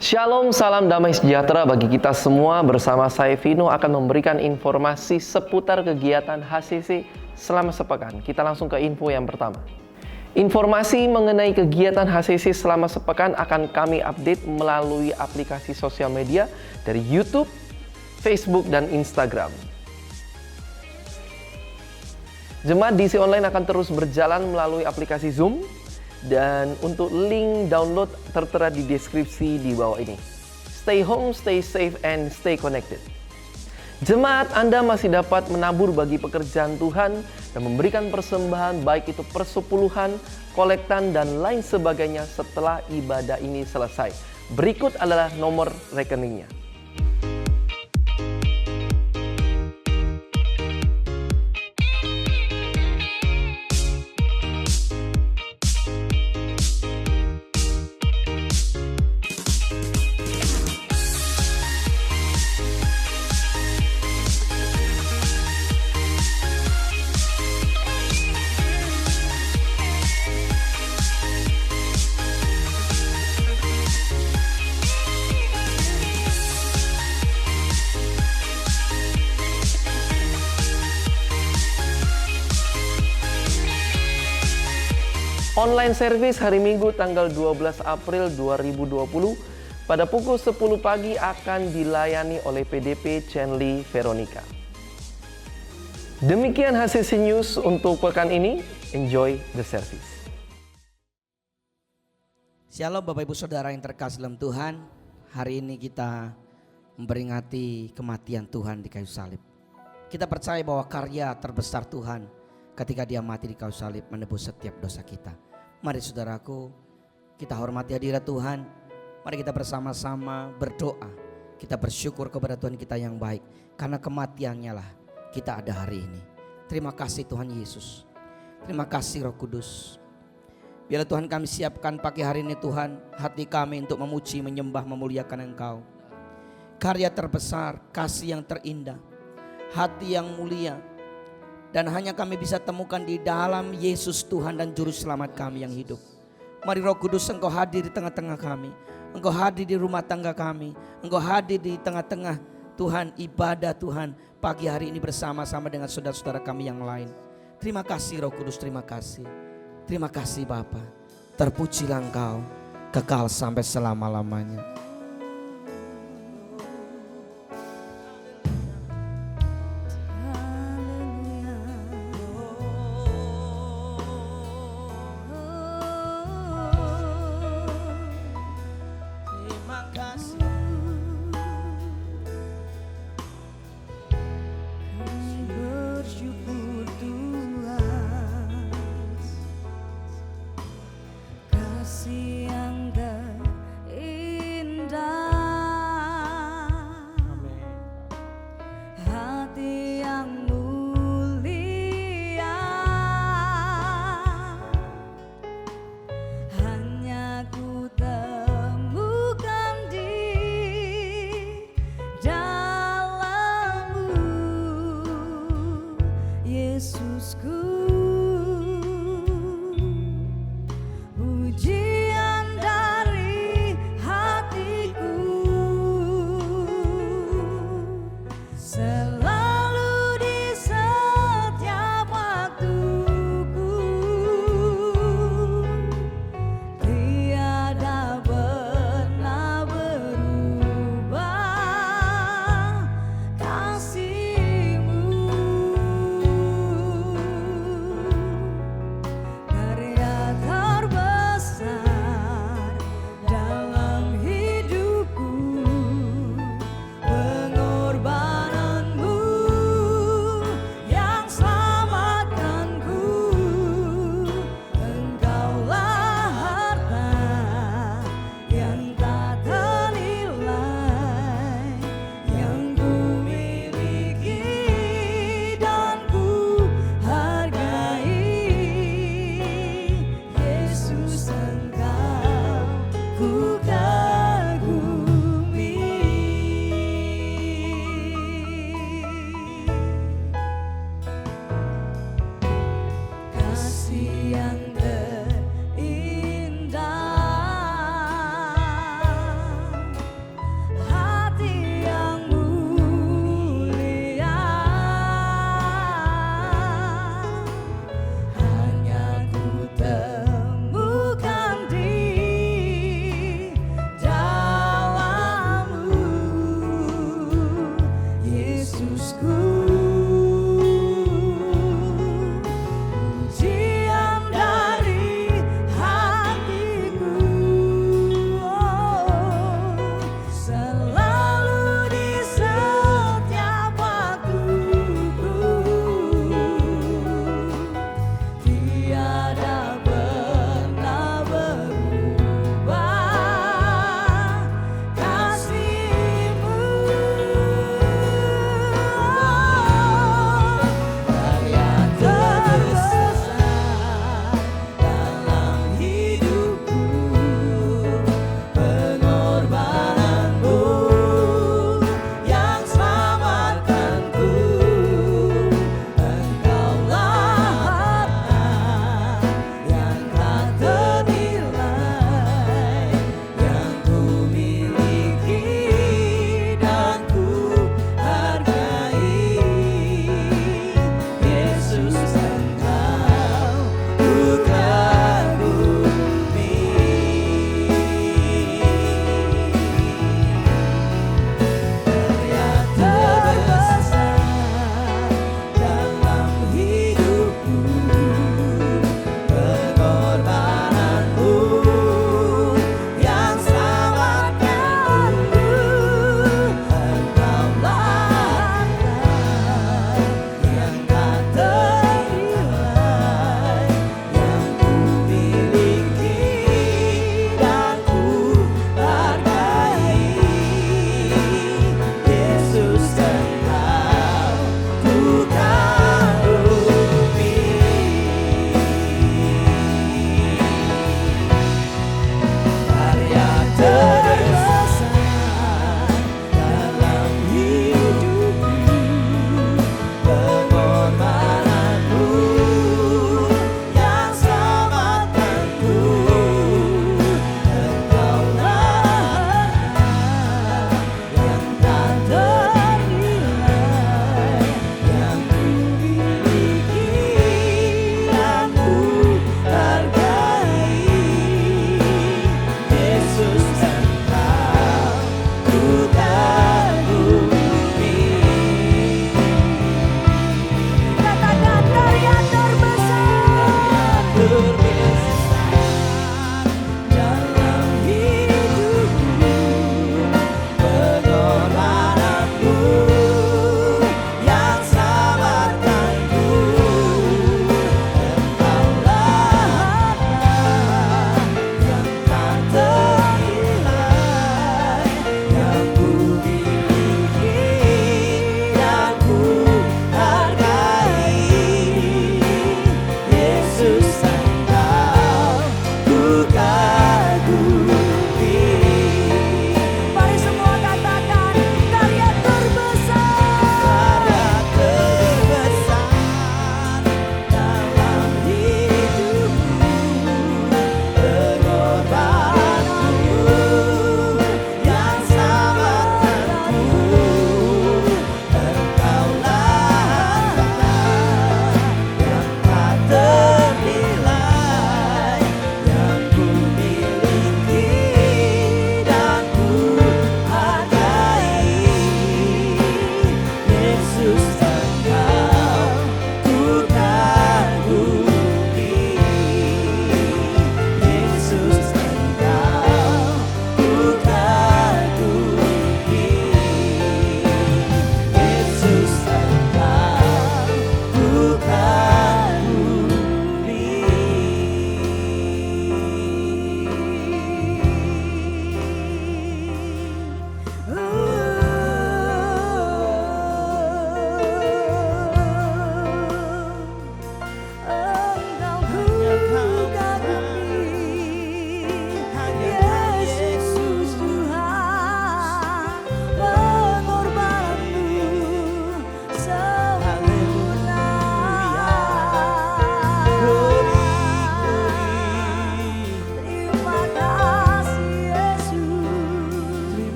Shalom, salam damai sejahtera bagi kita semua. Bersama saya Vino akan memberikan informasi seputar kegiatan HCC selama sepekan. Kita langsung ke info yang pertama. Informasi mengenai kegiatan HCC selama sepekan akan kami update melalui aplikasi sosial media dari YouTube, Facebook, dan Instagram. Jemaat DC Online akan terus berjalan melalui aplikasi Zoom. Dan untuk link download tertera di deskripsi di bawah ini. Stay home, stay safe, and stay connected. Jemaat, Anda masih dapat menabur bagi pekerjaan Tuhan dan memberikan persembahan baik itu persepuluhan, kolektan, dan lain sebagainya setelah ibadah ini selesai. Berikut adalah nomor rekeningnya. Online service hari Minggu tanggal 12 April 2020 pada pukul 10 pagi akan dilayani oleh PDP Chenli Veronica. Demikian HCC News untuk pekan ini. Enjoy the service. Shalom Bapak Ibu Saudara yang terkasih dalam Tuhan. Hari ini kita memperingati kematian Tuhan di kayu salib. Kita percaya bahwa karya terbesar Tuhan ketika Dia mati di kayu salib menebus setiap dosa kita. Mari saudaraku, kita hormati hadirat Tuhan. Mari kita bersama-sama berdoa. Kita bersyukur kepada Tuhan kita yang baik. Karena kematiannya lah kita ada hari ini. Terima kasih Tuhan Yesus. Terima kasih Roh Kudus. Biarlah Tuhan kami siapkan pagi hari ini Tuhan, hati kami untuk memuji, menyembah, memuliakan Engkau. Karya terbesar, kasih yang terindah, hati yang mulia, dan hanya kami bisa temukan di dalam Yesus Tuhan dan Juru Selamat kami yang hidup. Mari Roh Kudus, Engkau hadir di tengah-tengah kami. Engkau hadir di rumah tangga kami. Engkau hadir di tengah-tengah Tuhan ibadah Tuhan pagi hari ini bersama-sama dengan saudara-saudara kami yang lain. Terima kasih Roh Kudus, terima kasih. Terima kasih Bapa. Terpujilah Engkau kekal sampai selama-lamanya. Hanya ku temukan di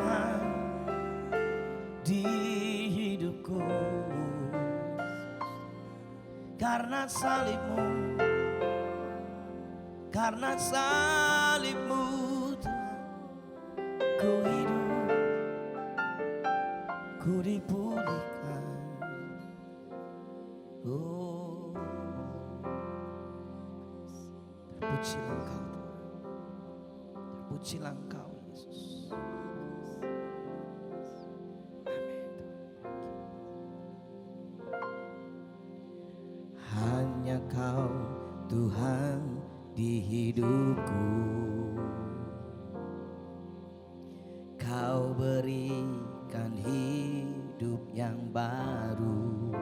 Tuhan di hidupku. Karena salibmu, karena salibmu Tuhan, ku hidup, ku dipulihkan. Oh, terpujilah Engkau Tuhan, terpujilah Engkau Yesus. Hanya Kau Tuhan di hidupku, Kau berikan hidup yang baru.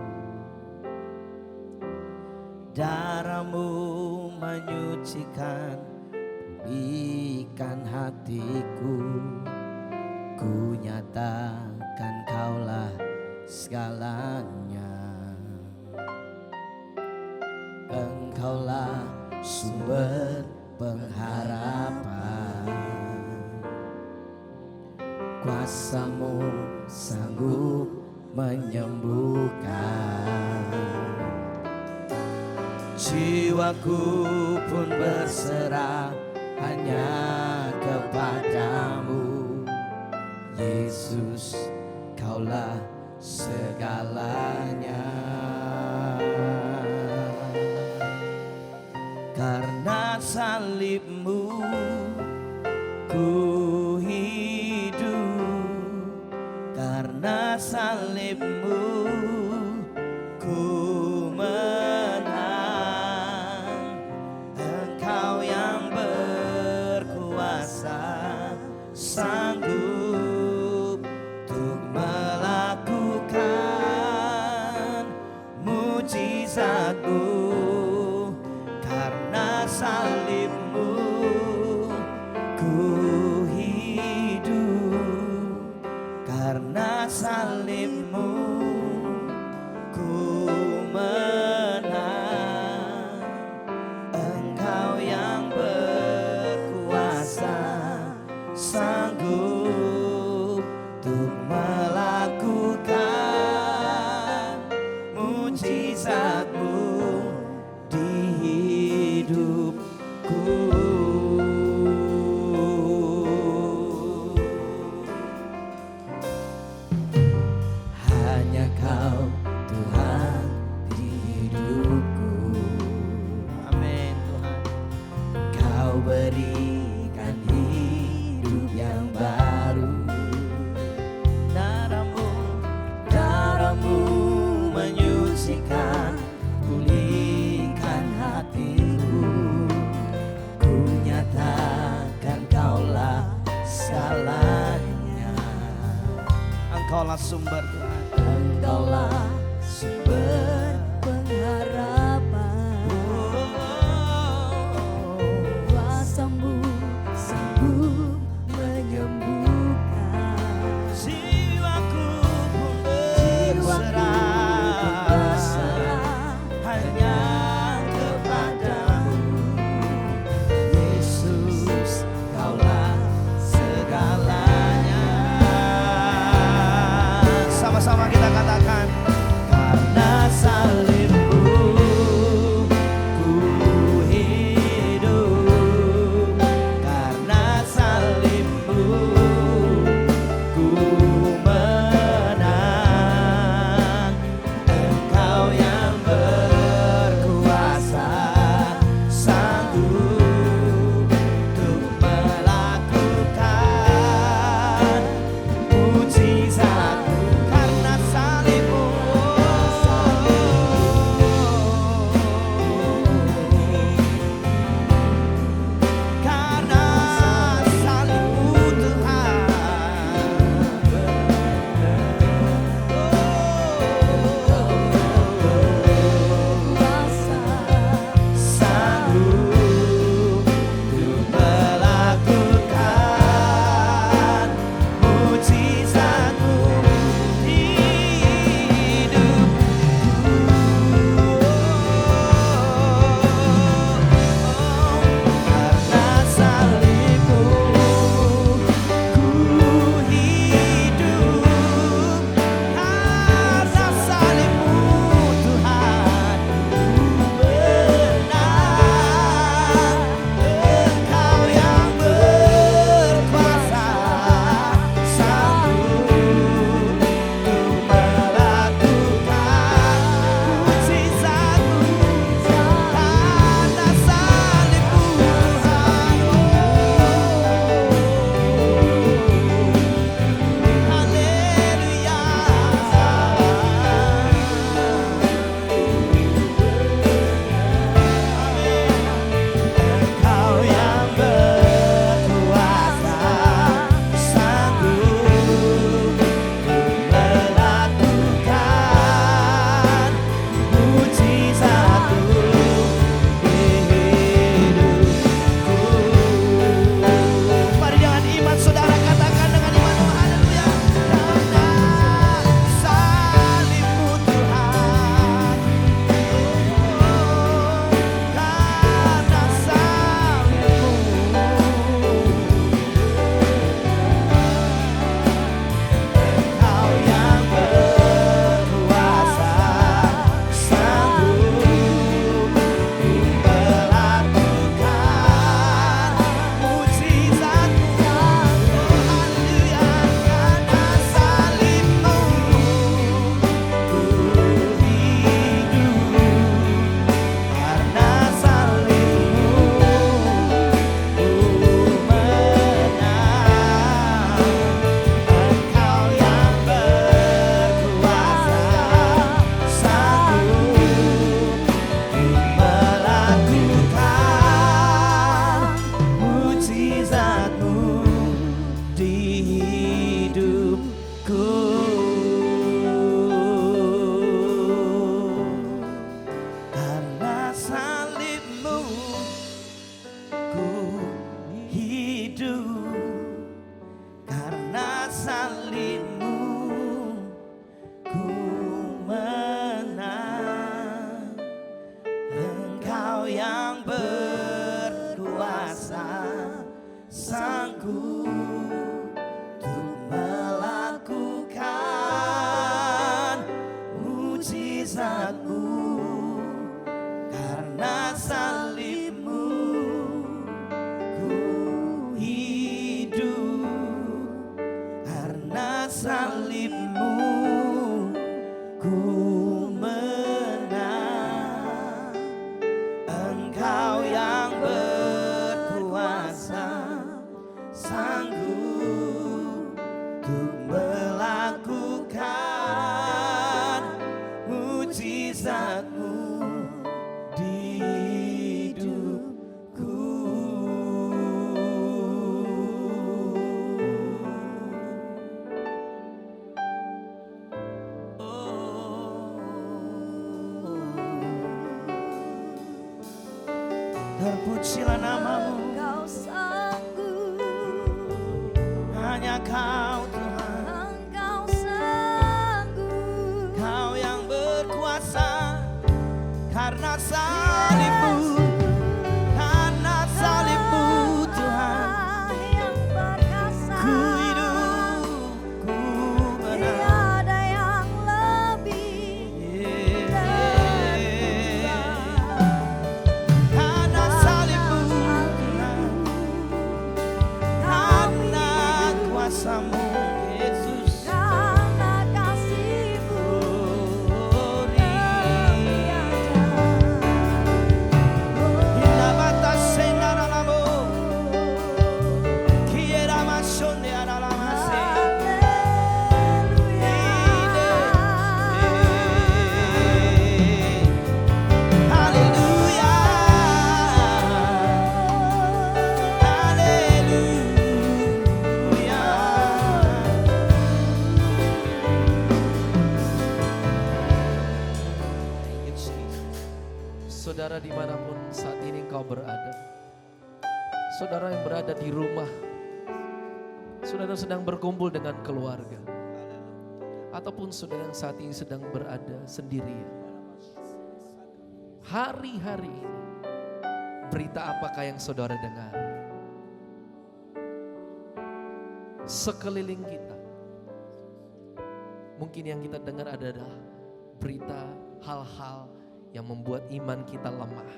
Darah-Mu menyucikan, pulihkan hatiku. Ku nyatakan Kaulah segalanya. Engkaulah sumber pengharapan, kuasa-Mu sanggup menyembuhkan. Jiwaku pun berserah hanya kepadamu, Yesus, Kaulah segalanya. Karena salib-Mu ku hidup, karena salib-Mu ku menang. Engkau yang berkuasa, sanggup untuk melakukan mujizat-Mu. Karena salib-Mu ku hidup, karena salib-Mu ku menang. Engkau yang berkuasa, sanggup untuk melakukan mujizat-Mu di hidupku. Hanya Kau Tuhan di hidupku. Amin Tuhan. Kau berikan hidup yang baru. Darah-Mu menyucikan, pulihkan hatiku. Ku nyatakan Kaulah segalanya. Engkaulah sumber Tuhan, Engkaulah sumber pengharapan. Kuasa-Mu sanggup menyembuhkan. Jiwaku pun berserah hanya kepadamu, Yesus, Kaulah segalanya. Sama-sama kita katakan, karena salibmu ku menang. Engkau yang berkuasa, sanggup untuk melakukan mujizatmu di hidupku. Terpujilah namamu, Engkau sanggup, hanya Kau Tuhan. Engkau sanggup, Kau yang berkuasa, karena salibmu, karena salibmu Tuhan, yang perkasa, ku hidup, ku menang. tiada yang lebih daripada. Karena salibmu Tuhan, karena kuasamu Yesus. Karena kasih-Mu Saudara dimanapun saat ini engkau berada, saudara yang berada di rumah, saudara sedang berkumpul dengan keluarga, ataupun saudara yang saat ini sedang berada sendirian. Hari-hari ini, berita apakah yang saudara dengar? Sekeliling kita, mungkin yang kita dengar adalah berita hal-hal yang membuat iman kita lemah.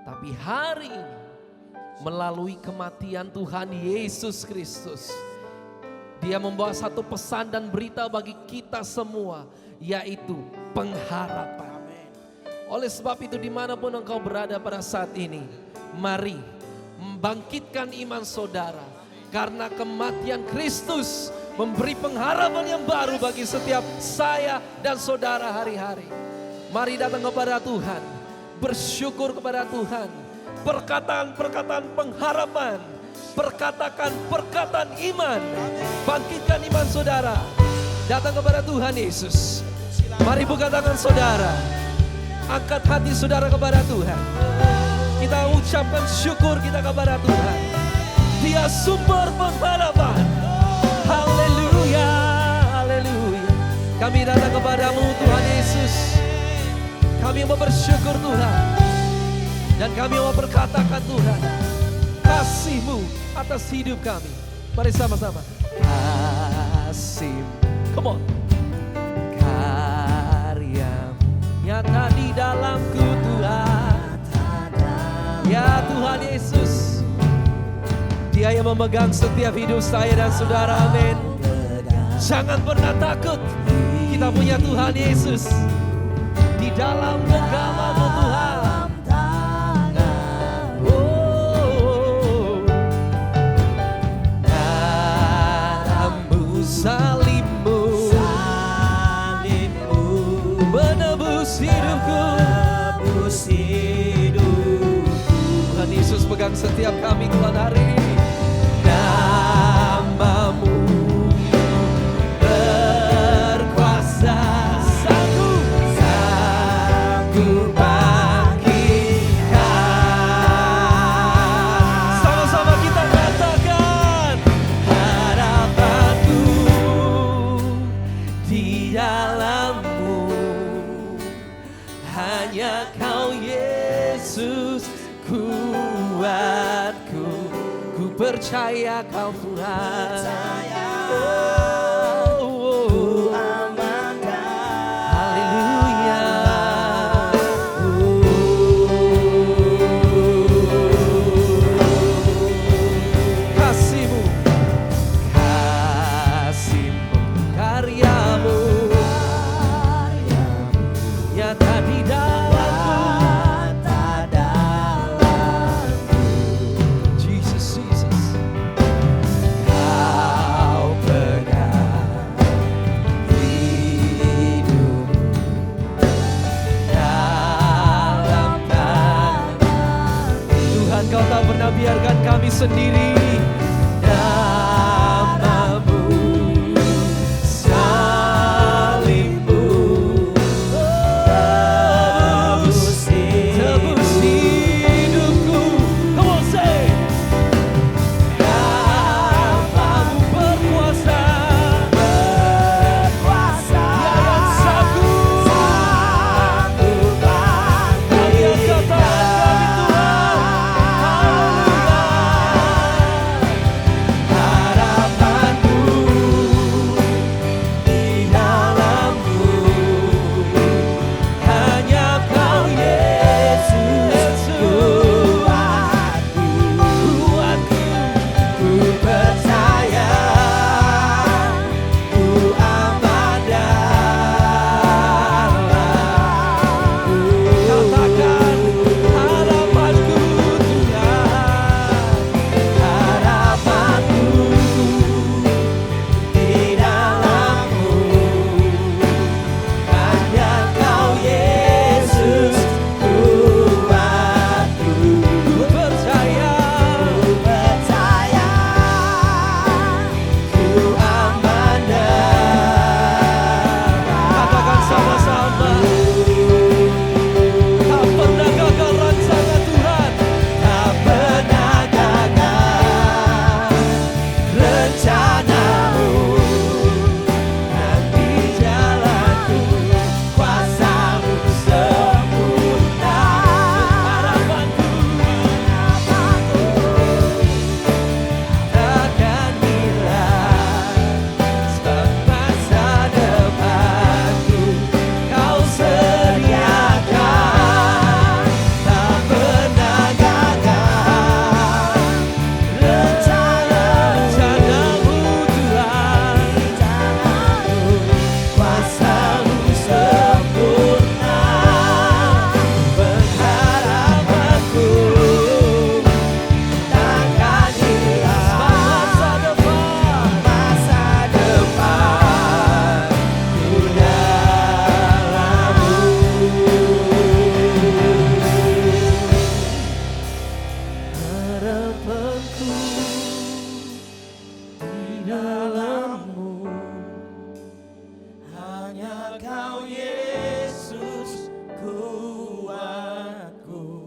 Tapi hari ini, melalui kematian Tuhan Yesus Kristus, Dia membawa satu pesan dan berita bagi kita semua, yaitu pengharapan. Oleh sebab itu, dimanapun engkau berada pada saat ini, mari membangkitkan iman saudara, karena kematian Kristus memberi pengharapan yang baru bagi setiap saya dan saudara hari-hari. Mari datang kepada Tuhan, bersyukur kepada Tuhan, perkataan-perkataan pengharapan, perkatakan perkataan iman, bangkitkan iman saudara, datang kepada Tuhan Yesus. Mari buka tangan saudara, angkat hati saudara kepada Tuhan. Kita ucapkan syukur kita kepada Tuhan. Dia sumber pengharapan. Haleluya, haleluya. Kami datang kepadamu Tuhan Yesus. Kami mau bersyukur Tuhan, dan kami mau berkatakan Tuhan, kasih-Mu atas hidup kami. Mari sama-sama. Kasih-Mu, come on. Karya nyata di dalamku Tuhan. Ya Tuhan Yesus, Dia yang memegang setiap hidup saya dan saudara, amin. Jangan pernah takut, kita punya Tuhan Yesus. Di dalam genggamanmu Tuhan, oh, darahmu salibmu menebus hidupku. Tuhan Yesus pegang setiap kami Tuhan hari ini. Namamu berkuasa, sama-sama kita katakan, harapanku di dalam-Mu, hanya Kau Yesus kuatku. Ku percaya Kau Tuhan, oh, haleluya. Kasih-Mu sendiri. Namamu, salibmu, tebus hidupku. Come on, say. Namamu berkuasa, yang sanggup angkat kata kami Tuhan. Harapanku di dalammu, hanya Kau Yesus, kuatku, ku percaya, ku aman dalammu. Katakan harapanku Tuhan, harapanku di dalammu, hanya Kau Yesus, kuatku, ku percaya, ku aman dalammu. Katakan sama-sama. Tak pernah gagal rancangan Tuhan, tak pernah gagal rencanamu, dan di jalanku kuasa-Mu sempurna. Harapanku takkan hilang, sebab masa depanku Kau sediakan. Tak pernah gagal rencana-rencanamu Tuhan, kuasa-Mu sempurna. Pengharapanku takkan hilang, masa depanku dalam-Mu. Harapanku di dalam-Mu, hanya Kau Yesus, kuatku,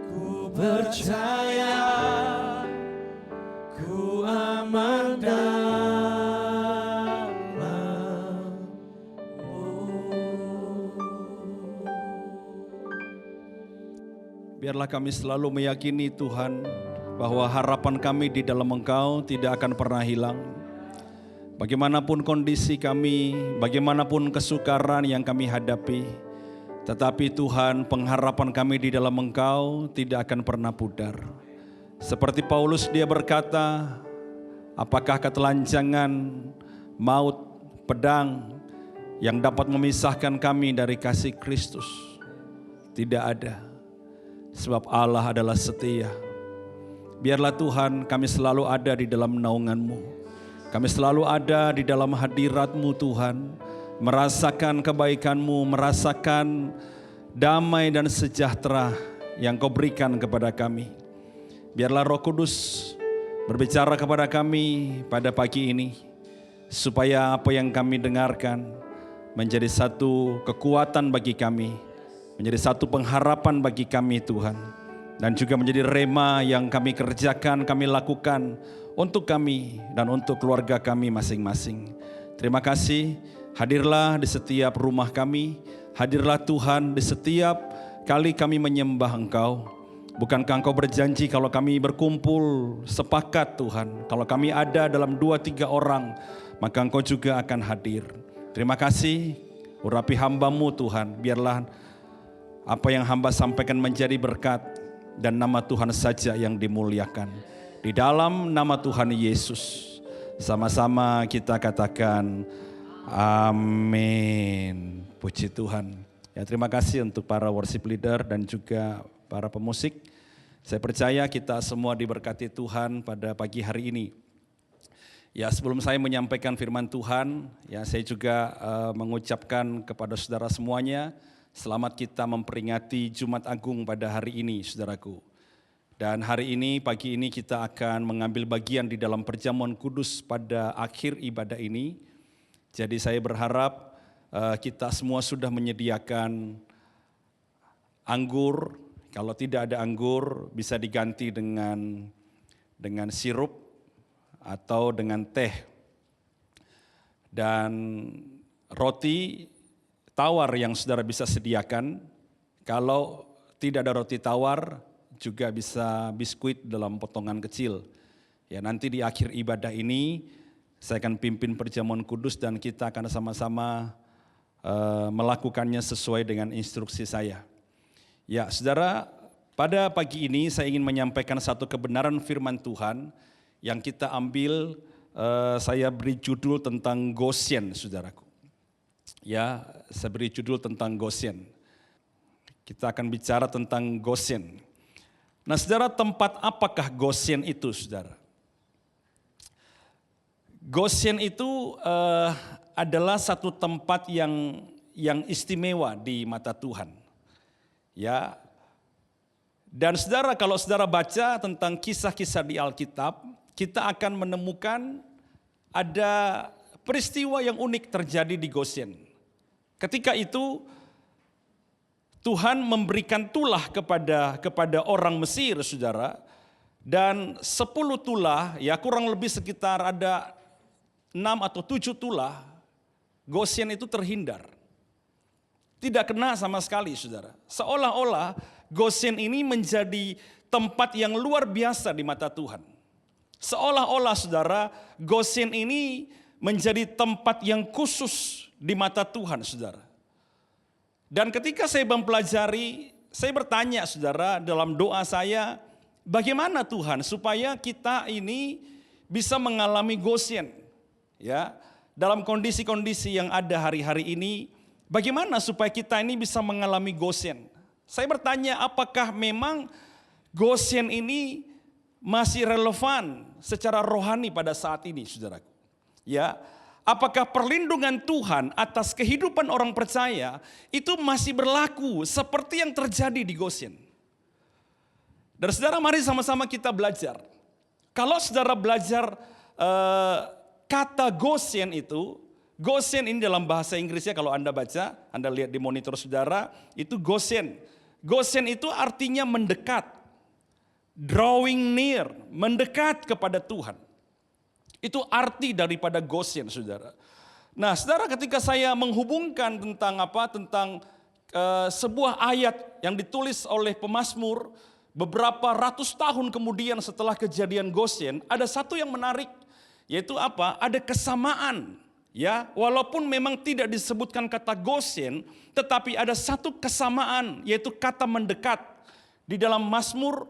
ku percaya, ku aman dalam-Mu. Biarlah kami selalu meyakini Tuhan bahwa harapan kami di dalam Engkau tidak akan pernah hilang. Bagaimanapun kondisi kami, bagaimanapun kesukaran yang kami hadapi, tetapi Tuhan, pengharapan kami di dalam Engkau tidak akan pernah pudar. Seperti Paulus, dia berkata, apakah ketelanjangan, maut, pedang yang dapat memisahkan kami dari kasih Kristus? Tidak ada, sebab Allah adalah setia. Biarlah Tuhan, kami selalu ada di dalam naungan-Mu. Kami selalu ada di dalam hadirat-Mu Tuhan, merasakan kebaikan-Mu, merasakan damai dan sejahtera yang Kau berikan kepada kami. Biarlah Roh Kudus berbicara kepada kami pada pagi ini, supaya apa yang kami dengarkan menjadi satu kekuatan bagi kami, menjadi satu pengharapan bagi kami Tuhan, dan juga menjadi rema yang kami kerjakan, kami lakukan untuk kami dan untuk keluarga kami masing-masing. Terima kasih, hadirlah di setiap rumah kami, hadirlah Tuhan di setiap kali kami menyembah Engkau. Bukankah Engkau berjanji kalau kami berkumpul sepakat Tuhan, kalau kami ada dalam 2-3 orang, maka Engkau juga akan hadir. Terima kasih, urapi hamba-Mu Tuhan, biarlah apa yang hamba sampaikan menjadi berkat dan nama Tuhan saja yang dimuliakan. Di dalam nama Tuhan Yesus, sama-sama kita katakan amin. Puji Tuhan. Ya, terima kasih untuk para worship leader dan juga para pemusik. Saya percaya kita semua diberkati Tuhan pada pagi hari ini. Ya, sebelum saya menyampaikan firman Tuhan, ya saya juga mengucapkan kepada saudara semuanya, selamat kita memperingati Jumat Agung pada hari ini, saudaraku. Dan hari ini, pagi ini kita akan mengambil bagian di dalam perjamuan kudus pada akhir ibadah ini. Jadi saya berharap kita semua sudah menyediakan anggur. Kalau tidak ada anggur bisa diganti dengan sirup atau dengan teh. Dan roti tawar yang saudara bisa sediakan. Kalau tidak ada roti tawar, juga bisa biskuit dalam potongan kecil. Ya, nanti di akhir ibadah ini saya akan pimpin perjamuan kudus dan kita akan sama-sama melakukannya sesuai dengan instruksi saya. Ya, saudara, pada pagi ini saya ingin menyampaikan satu kebenaran firman Tuhan yang kita ambil, saya beri judul tentang Goshen, saudaraku. Ya, saya beri judul tentang Goshen. Kita akan bicara tentang Goshen. Nah, saudara, tempat apakah Goshen itu, saudara? Goshen itu adalah satu tempat yang istimewa di mata Tuhan. Ya. Dan saudara, kalau saudara baca tentang kisah-kisah di Alkitab, kita akan menemukan ada peristiwa yang unik terjadi di Goshen. Ketika itu Tuhan memberikan tulah kepada orang Mesir, saudara. Dan 10 tulah, ya kurang lebih sekitar ada 6 atau 7 tulah, Goshen itu terhindar. Tidak kena sama sekali, saudara. Seolah-olah Goshen ini menjadi tempat yang luar biasa di mata Tuhan. Seolah-olah, saudara, Goshen ini menjadi tempat yang khusus di mata Tuhan, saudara. Dan ketika saya mempelajari, saya bertanya, saudara, dalam doa saya, bagaimana Tuhan supaya kita ini bisa mengalami Goshen? Ya, dalam kondisi-kondisi yang ada hari-hari ini, bagaimana supaya kita ini bisa mengalami Goshen? Saya bertanya, apakah memang Goshen ini masih relevan secara rohani pada saat ini, saudaraku? Ya, apakah perlindungan Tuhan atas kehidupan orang percaya itu masih berlaku seperti yang terjadi di Goshen? Dan saudara, mari sama-sama kita belajar. Kalau saudara belajar kata Goshen itu, Goshen ini dalam bahasa Inggrisnya kalau Anda baca, Anda lihat di monitor saudara, itu Goshen. Goshen itu artinya mendekat, drawing near, mendekat kepada Tuhan. Itu arti daripada Goshen, saudara. Nah, saudara, ketika saya menghubungkan tentang sebuah ayat yang ditulis oleh pemazmur beberapa ratus tahun kemudian setelah kejadian Goshen, ada satu yang menarik, yaitu apa? Ada kesamaan, ya. Walaupun memang tidak disebutkan kata Goshen, tetapi ada satu kesamaan, yaitu kata mendekat di dalam Mazmur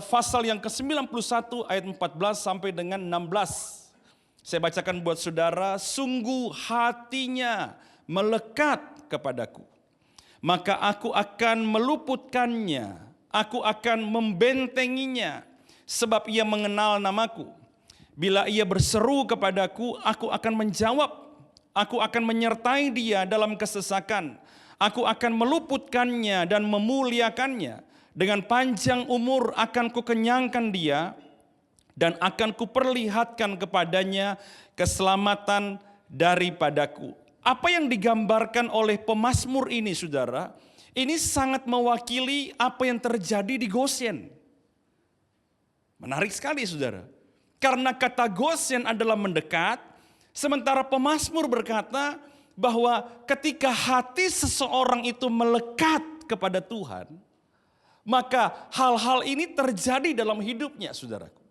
pasal yang ke-91 ayat 14 sampai dengan 16. Saya bacakan buat saudara, sungguh hatinya melekat kepadaku, maka aku akan meluputkannya, aku akan membentenginya, sebab ia mengenal namaku. Bila ia berseru kepadaku, aku akan menjawab, aku akan menyertai dia dalam kesesakan, aku akan meluputkannya dan memuliakannya. Dengan panjang umur akan kukenyangkan dia, dan akan kuperlihatkan kepadanya keselamatan daripadaku. Apa yang digambarkan oleh pemazmur ini, saudara, ini sangat mewakili apa yang terjadi di Goshen. Menarik sekali, saudara. Karena kata Goshen adalah mendekat, sementara pemazmur berkata bahwa ketika hati seseorang itu melekat kepada Tuhan, maka hal-hal ini terjadi dalam hidupnya, saudaraku.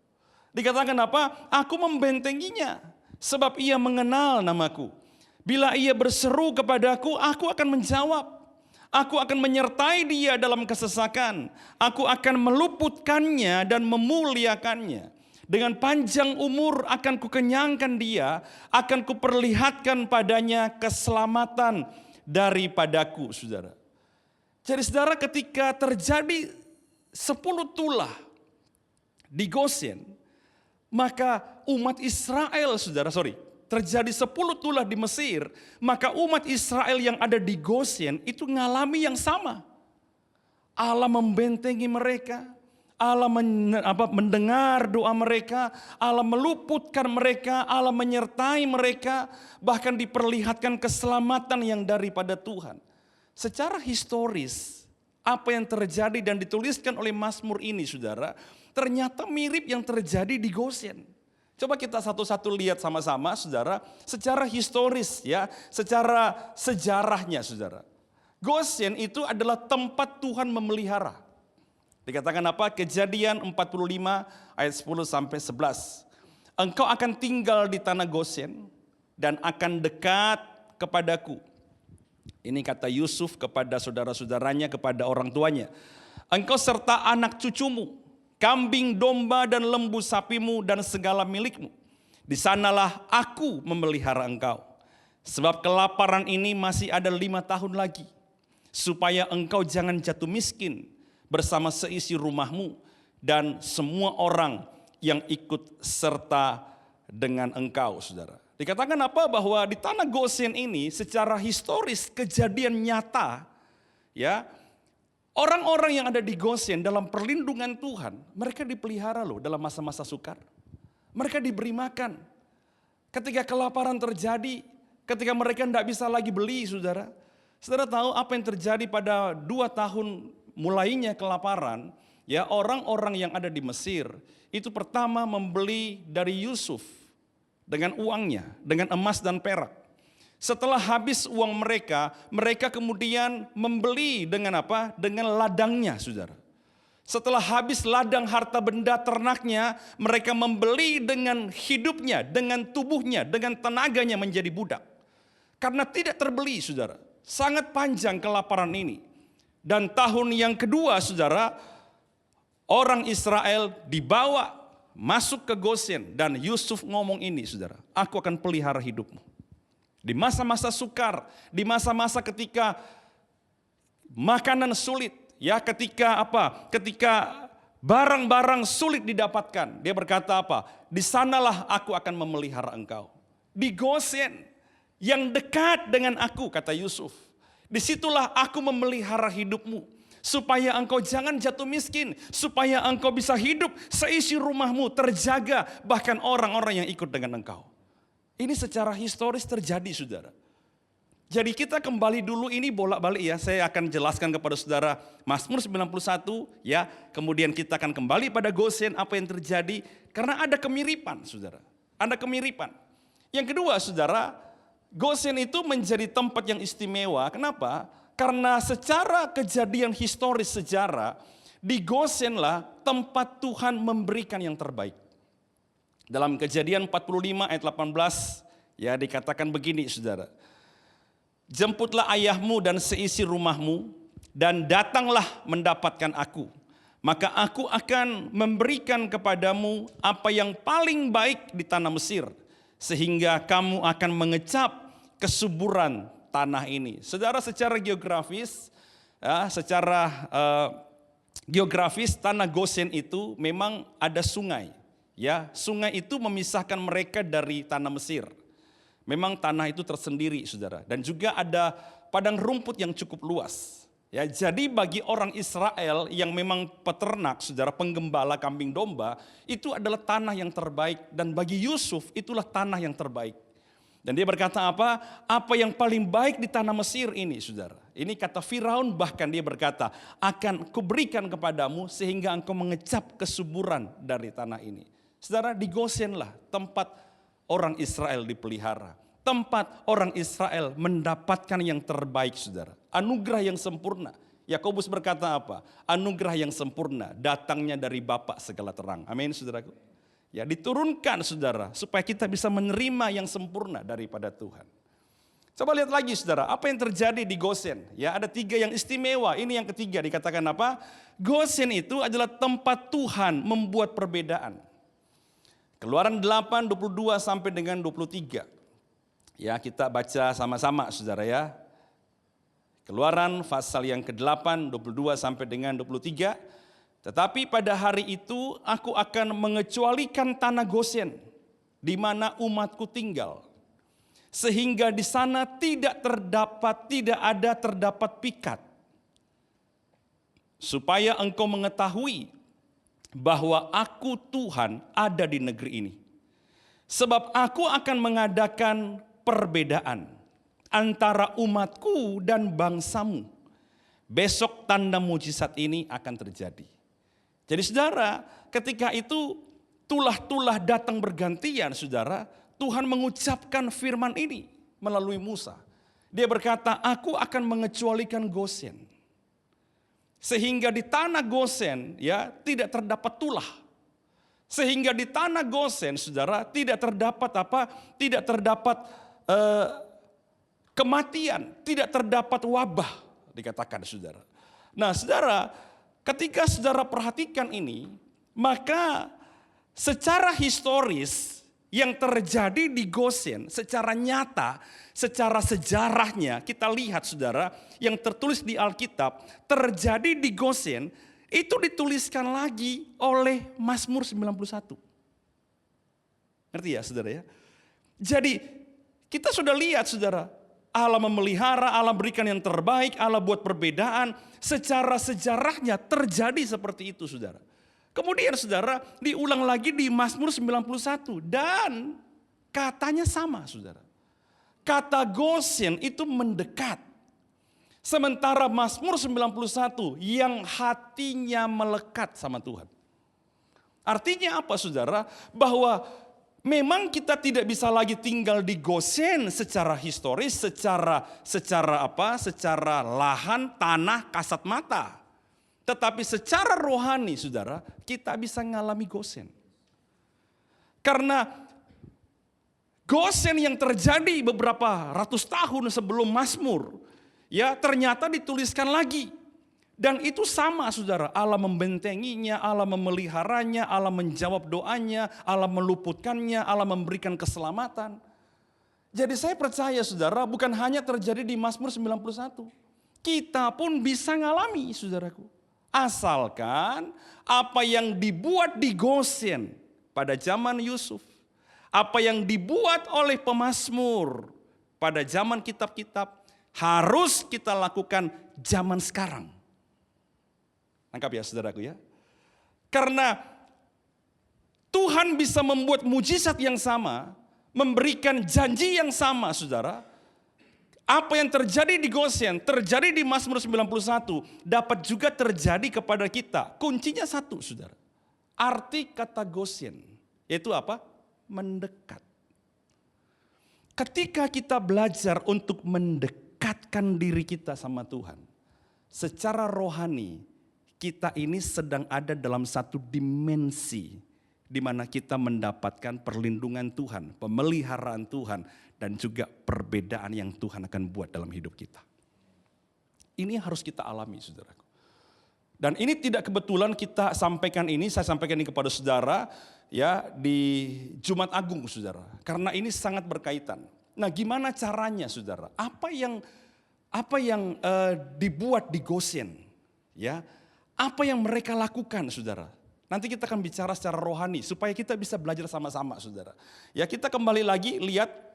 Dikatakan apa? Aku membentenginya, sebab ia mengenal namaku. Bila ia berseru kepadaku, aku akan menjawab. Aku akan menyertai dia dalam kesesakan. Aku akan meluputkannya dan memuliakannya. Dengan panjang umur akan kukenyangkan dia, akan kuperlihatkan padanya keselamatan daripadaku, saudara. Jadi saudara, ketika terjadi 10 tulah di Goshen, maka umat Israel, terjadi 10 tulah di Mesir, maka umat Israel yang ada di Goshen itu ngalami yang sama. Allah membentengi mereka, Allah mendengar doa mereka, Allah meluputkan mereka, Allah menyertai mereka, bahkan diperlihatkan keselamatan yang daripada Tuhan. Secara historis, apa yang terjadi dan dituliskan oleh Mazmur ini, saudara, ternyata mirip yang terjadi di Goshen. Coba kita satu-satu lihat sama-sama, saudara, secara historis ya, secara sejarahnya, saudara. Goshen itu adalah tempat Tuhan memelihara. Dikatakan apa? Kejadian 45 ayat 10 sampai 11. Engkau akan tinggal di tanah Goshen dan akan dekat kepadaku. Ini kata Yusuf kepada saudara-saudaranya, kepada orang tuanya. Engkau serta anak cucumu, kambing, domba, dan lembu sapimu, dan segala milikmu. Di sanalah aku memelihara engkau. Sebab kelaparan ini masih ada 5 tahun lagi. Supaya engkau jangan jatuh miskin bersama seisi rumahmu dan semua orang yang ikut serta dengan engkau, saudara. Dikatakan apa? Bahwa di tanah Goshen ini secara historis kejadian nyata, ya, orang-orang yang ada di Goshen dalam perlindungan Tuhan, mereka dipelihara loh dalam masa-masa sukar. Mereka diberi makan. Ketika kelaparan terjadi, ketika mereka tidak bisa lagi beli, saudara. Saudara tahu apa yang terjadi pada 2 tahun mulainya kelaparan, ya, orang-orang yang ada di Mesir itu pertama membeli dari Yusuf dengan uangnya, dengan emas dan perak. Setelah habis uang mereka, mereka kemudian membeli dengan apa? Dengan ladangnya, saudara. Setelah habis ladang harta benda ternaknya, mereka membeli dengan hidupnya, dengan tubuhnya, dengan tenaganya menjadi budak. Karena tidak terbeli, saudara. Sangat panjang kelaparan ini. Dan tahun yang kedua, saudara, orang Israel dibawa masuk ke Goshen dan Yusuf ngomong ini, saudara, aku akan pelihara hidupmu. Di masa-masa sukar, di masa-masa ketika makanan sulit, ya, ketika apa? Ketika barang-barang sulit didapatkan, dia berkata apa? Di sanalah aku akan memelihara engkau. Di Goshen yang dekat dengan aku, kata Yusuf. Disitulah aku memelihara hidupmu. Supaya engkau jangan jatuh miskin. Supaya engkau bisa hidup seisi rumahmu terjaga. Bahkan orang-orang yang ikut dengan engkau. Ini secara historis terjadi, saudara. Jadi kita kembali dulu ini bolak-balik ya. Saya akan jelaskan kepada saudara Mazmur 91 ya. Kemudian kita akan kembali pada Goshen apa yang terjadi. Karena ada kemiripan, saudara. Ada kemiripan. Yang kedua, saudara, Goshen itu menjadi tempat yang istimewa. Kenapa? Karena secara kejadian historis sejarah, di Goshen lah tempat Tuhan memberikan yang terbaik. Dalam Kejadian 45 ayat 18, ya, dikatakan begini, saudara. Jemputlah ayahmu dan seisi rumahmu, dan datanglah mendapatkan aku. Maka aku akan memberikan kepadamu apa yang paling baik di tanah Mesir, sehingga kamu akan mengecap kesuburan tanah ini. Saudara, secara geografis, ya, geografis tanah Goshen itu memang ada sungai. Ya, sungai itu memisahkan mereka dari tanah Mesir. Memang tanah itu tersendiri, saudara. Dan juga ada padang rumput yang cukup luas. Ya, jadi bagi orang Israel yang memang peternak, saudara, penggembala kambing domba, itu adalah tanah yang terbaik. Dan bagi Yusuf itulah tanah yang terbaik. Dan dia berkata apa? Apa yang paling baik di tanah Mesir ini, saudara. Ini kata Firaun, bahkan dia berkata, akan kuberikan kepadamu sehingga engkau mengecap kesuburan dari tanah ini. Saudara, di Goshen lah tempat orang Israel dipelihara. Tempat orang Israel mendapatkan yang terbaik, saudara. Anugerah yang sempurna. Yakobus berkata apa? Anugerah yang sempurna datangnya dari Bapa segala terang. Amin, saudaraku. Ya, diturunkan, saudara, supaya kita bisa menerima yang sempurna daripada Tuhan. Coba lihat lagi, saudara, apa yang terjadi di Goshen. Ya, ada 3 yang istimewa. Ini yang ketiga, dikatakan apa? Goshen itu adalah tempat Tuhan membuat perbedaan. Keluaran 8, 22 sampai dengan 23. Ya, kita baca sama-sama, saudara, ya. Keluaran pasal yang ke-8, 22 sampai dengan 23. Tetapi pada hari itu aku akan mengecualikan tanah Goshen di mana umatku tinggal. Sehingga di sana tidak ada terdapat pikat. Supaya engkau mengetahui bahwa aku Tuhan ada di negeri ini. Sebab aku akan mengadakan perbedaan antara umatku dan bangsamu. Besok tanda mujizat ini akan terjadi. Jadi saudara, ketika itu tulah-tulah datang bergantian saudara, Tuhan mengucapkan firman ini melalui Musa. Dia berkata, aku akan mengecualikan Gosen. Sehingga di tanah Gosen ya tidak terdapat tulah. Sehingga di tanah Gosen saudara tidak terdapat apa? Tidak terdapat kematian, tidak terdapat wabah dikatakan saudara. Nah saudara, ketika saudara perhatikan ini, maka secara historis yang terjadi di Gosen secara nyata, secara sejarahnya kita lihat saudara yang tertulis di Alkitab terjadi di Gosen itu dituliskan lagi oleh Mazmur 91. Ngerti ya saudara ya? Jadi kita sudah lihat saudara, Allah memelihara, Allah berikan yang terbaik, Allah buat perbedaan. Secara sejarahnya terjadi seperti itu saudara. Kemudian saudara diulang lagi di Mazmur 91 dan katanya sama saudara. Kata Gosen itu mendekat. Sementara Mazmur 91 yang hatinya melekat sama Tuhan. Artinya apa saudara? Bahwa memang kita tidak bisa lagi tinggal di Gosen secara historis, secara lahan, tanah, kasat mata. Tetapi secara rohani saudara, kita bisa mengalami Gosen. Karena Gosen yang terjadi beberapa ratus tahun sebelum Mazmur, ya ternyata dituliskan lagi. Dan itu sama saudara, Allah membentenginya, Allah memeliharanya, Allah menjawab doanya, Allah meluputkannya, Allah memberikan keselamatan. Jadi saya percaya saudara, bukan hanya terjadi di Mazmur 91. Kita pun bisa ngalami saudaraku. Asalkan apa yang dibuat di Gosen pada zaman Yusuf, apa yang dibuat oleh pemazmur pada zaman kitab-kitab, harus kita lakukan zaman sekarang. Lengkap ya saudaraku ya. Karena Tuhan bisa membuat mujizat yang sama, memberikan janji yang sama saudara. Apa yang terjadi di Gosen, terjadi di Mazmur 91, dapat juga terjadi kepada kita. Kuncinya satu saudara. Arti kata Gosen, yaitu apa? Mendekat. Ketika kita belajar untuk mendekatkan diri kita sama Tuhan, secara rohani, kita ini sedang ada dalam satu dimensi di mana kita mendapatkan perlindungan Tuhan, pemeliharaan Tuhan, dan juga perbedaan yang Tuhan akan buat dalam hidup kita. Ini yang harus kita alami saudaraku. Dan ini tidak kebetulan kita sampaikan ini, saya sampaikan ini kepada saudara ya di Jumat Agung saudara. Karena ini sangat berkaitan. Nah gimana caranya saudara? Apa yang dibuat di Gosen? Ya, apa yang mereka lakukan saudara? Nanti kita akan bicara secara rohani supaya kita bisa belajar sama-sama saudara. Ya kita kembali lagi lihat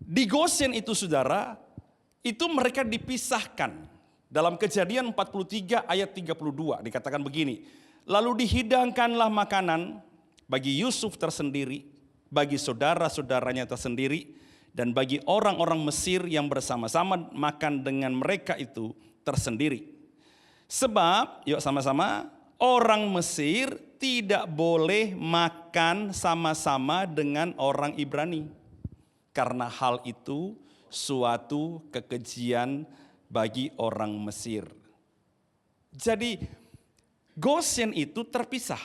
di Gosen itu saudara, itu mereka dipisahkan. Dalam Kejadian 43 ayat 32 dikatakan begini. Lalu dihidangkanlah makanan bagi Yusuf tersendiri, bagi saudara-saudaranya tersendiri, dan bagi orang-orang Mesir yang bersama-sama makan dengan mereka itu tersendiri. Sebab, yuk sama-sama, orang Mesir tidak boleh makan sama-sama dengan orang Ibrani. Karena hal itu suatu kekejian bagi orang Mesir. Jadi Gosen itu terpisah.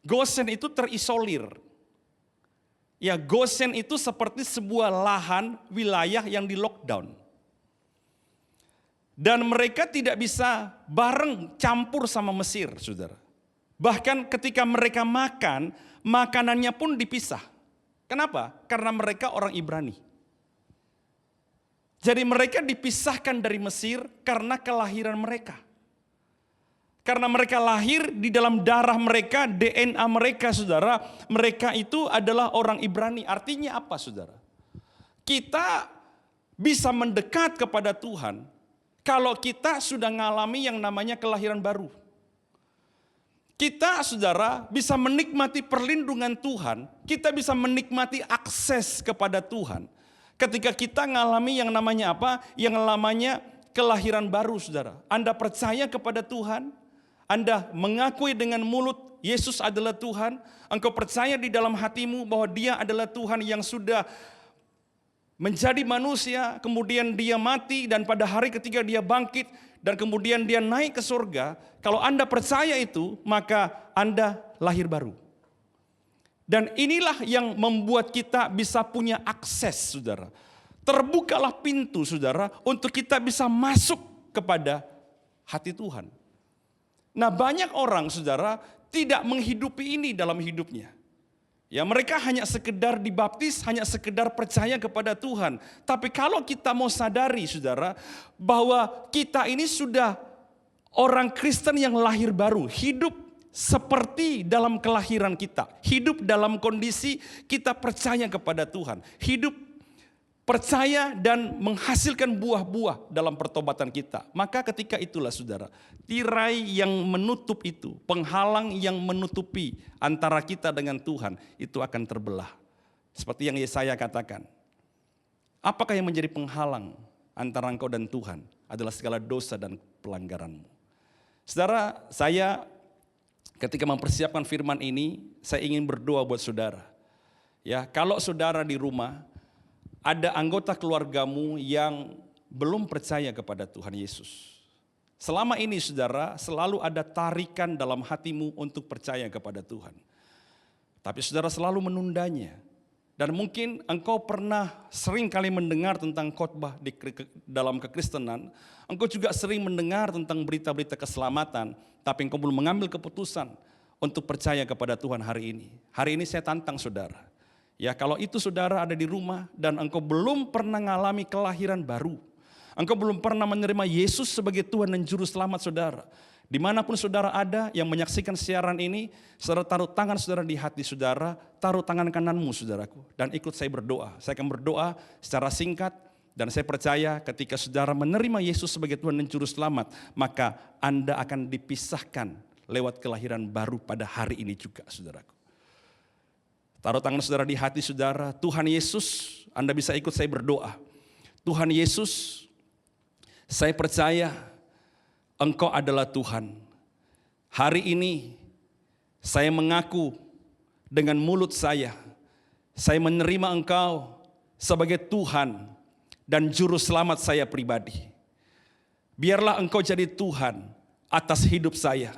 Gosen itu terisolir. Ya Gosen itu seperti sebuah lahan wilayah yang di lockdown. Dan mereka tidak bisa bareng campur sama Mesir, saudara. Bahkan ketika mereka makan, makanannya pun dipisah. Kenapa? Karena mereka orang Ibrani. Jadi mereka dipisahkan dari Mesir karena kelahiran mereka. Karena mereka lahir di dalam darah mereka, DNA mereka saudara. Mereka itu adalah orang Ibrani. Artinya apa saudara? Kita bisa mendekat kepada Tuhan kalau kita sudah mengalami yang namanya kelahiran baru. Kita, saudara, bisa menikmati perlindungan Tuhan, kita bisa menikmati akses kepada Tuhan. Ketika kita ngalami yang namanya apa? Yang namanya kelahiran baru, saudara. Anda percaya kepada Tuhan, Anda mengakui dengan mulut Yesus adalah Tuhan, engkau percaya di dalam hatimu bahwa Dia adalah Tuhan yang sudah menjadi manusia, kemudian Dia mati, dan pada hari ketiga Dia bangkit, dan kemudian Dia naik ke surga. Kalau Anda percaya itu, maka Anda lahir baru. Dan inilah yang membuat kita bisa punya akses, saudara. Terbukalah pintu, saudara, untuk kita bisa masuk kepada hati Tuhan. Nah, banyak orang, saudara, tidak menghidupi ini dalam hidupnya. Ya, mereka hanya sekedar dibaptis, hanya sekedar percaya kepada Tuhan. Tapi kalau kita mau sadari, saudara, bahwa kita ini sudah orang Kristen yang lahir baru, hidup seperti dalam kelahiran kita, hidup dalam kondisi kita percaya kepada Tuhan, hidup percaya dan menghasilkan buah-buah dalam pertobatan kita. Maka ketika itulah, saudara, tirai yang menutup itu, penghalang yang menutupi antara kita dengan Tuhan, itu akan terbelah. Seperti yang Yesaya katakan, apakah yang menjadi penghalang antara engkau dan Tuhan? Adalah segala dosa dan pelanggaranmu. Saudara, saya ketika mempersiapkan firman ini, saya ingin berdoa buat saudara. Ya, kalau saudara di rumah ada anggota keluargamu yang belum percaya kepada Tuhan Yesus. Selama ini, saudara, selalu ada tarikan dalam hatimu untuk percaya kepada Tuhan. Tapi saudara selalu menundanya. Dan mungkin engkau pernah sering kali mendengar tentang khotbah dalam kekristenan. Engkau juga sering mendengar tentang berita-berita keselamatan. Tapi engkau belum mengambil keputusan untuk percaya kepada Tuhan hari ini. Hari ini saya tantang saudara. Ya, kalau itu saudara ada di rumah dan engkau belum pernah mengalami kelahiran baru. Engkau belum pernah menerima Yesus sebagai Tuhan dan Juru Selamat saudara. Dimanapun saudara ada yang menyaksikan siaran ini, saudara taruh tangan saudara di hati saudara, taruh tangan kananmu saudaraku, dan ikut saya berdoa. Saya akan berdoa secara singkat, dan saya percaya ketika saudara menerima Yesus sebagai Tuhan dan Juru Selamat, maka Anda akan dipisahkan lewat kelahiran baru pada hari ini juga, saudaraku. Taruh tangan saudara di hati saudara. Tuhan Yesus, Anda bisa ikut saya berdoa. Tuhan Yesus, saya percaya Engkau adalah Tuhan. Hari ini saya mengaku dengan mulut saya menerima Engkau sebagai Tuhan dan Juru Selamat saya pribadi. Biarlah Engkau jadi Tuhan atas hidup saya.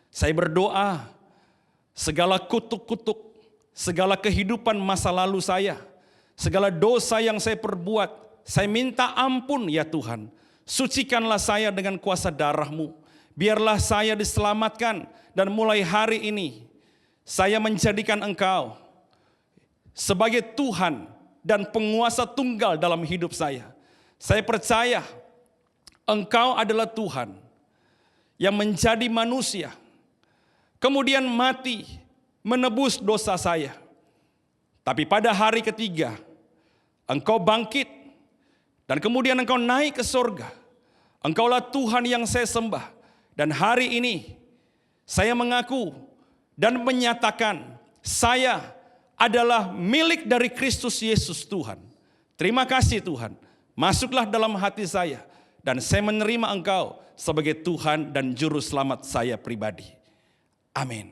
Saya berdoa segala kutuk-kutuk, segala kehidupan masa lalu saya, segala dosa yang saya perbuat, saya minta ampun ya Tuhan. Sucikanlah saya dengan kuasa darah-Mu. Biarlah saya diselamatkan dan mulai hari ini saya menjadikan Engkau sebagai Tuhan dan penguasa tunggal dalam hidup saya. Saya percaya Engkau adalah Tuhan yang menjadi manusia, kemudian mati menebus dosa saya. Tapi pada hari ketiga Engkau bangkit dan kemudian Engkau naik ke surga. Engkaulah Tuhan yang saya sembah. Dan hari ini saya mengaku dan menyatakan saya adalah milik dari Kristus Yesus Tuhan. Terima kasih Tuhan. Masuklah dalam hati saya. Dan saya menerima Engkau sebagai Tuhan dan Juru Selamat saya pribadi. Amin.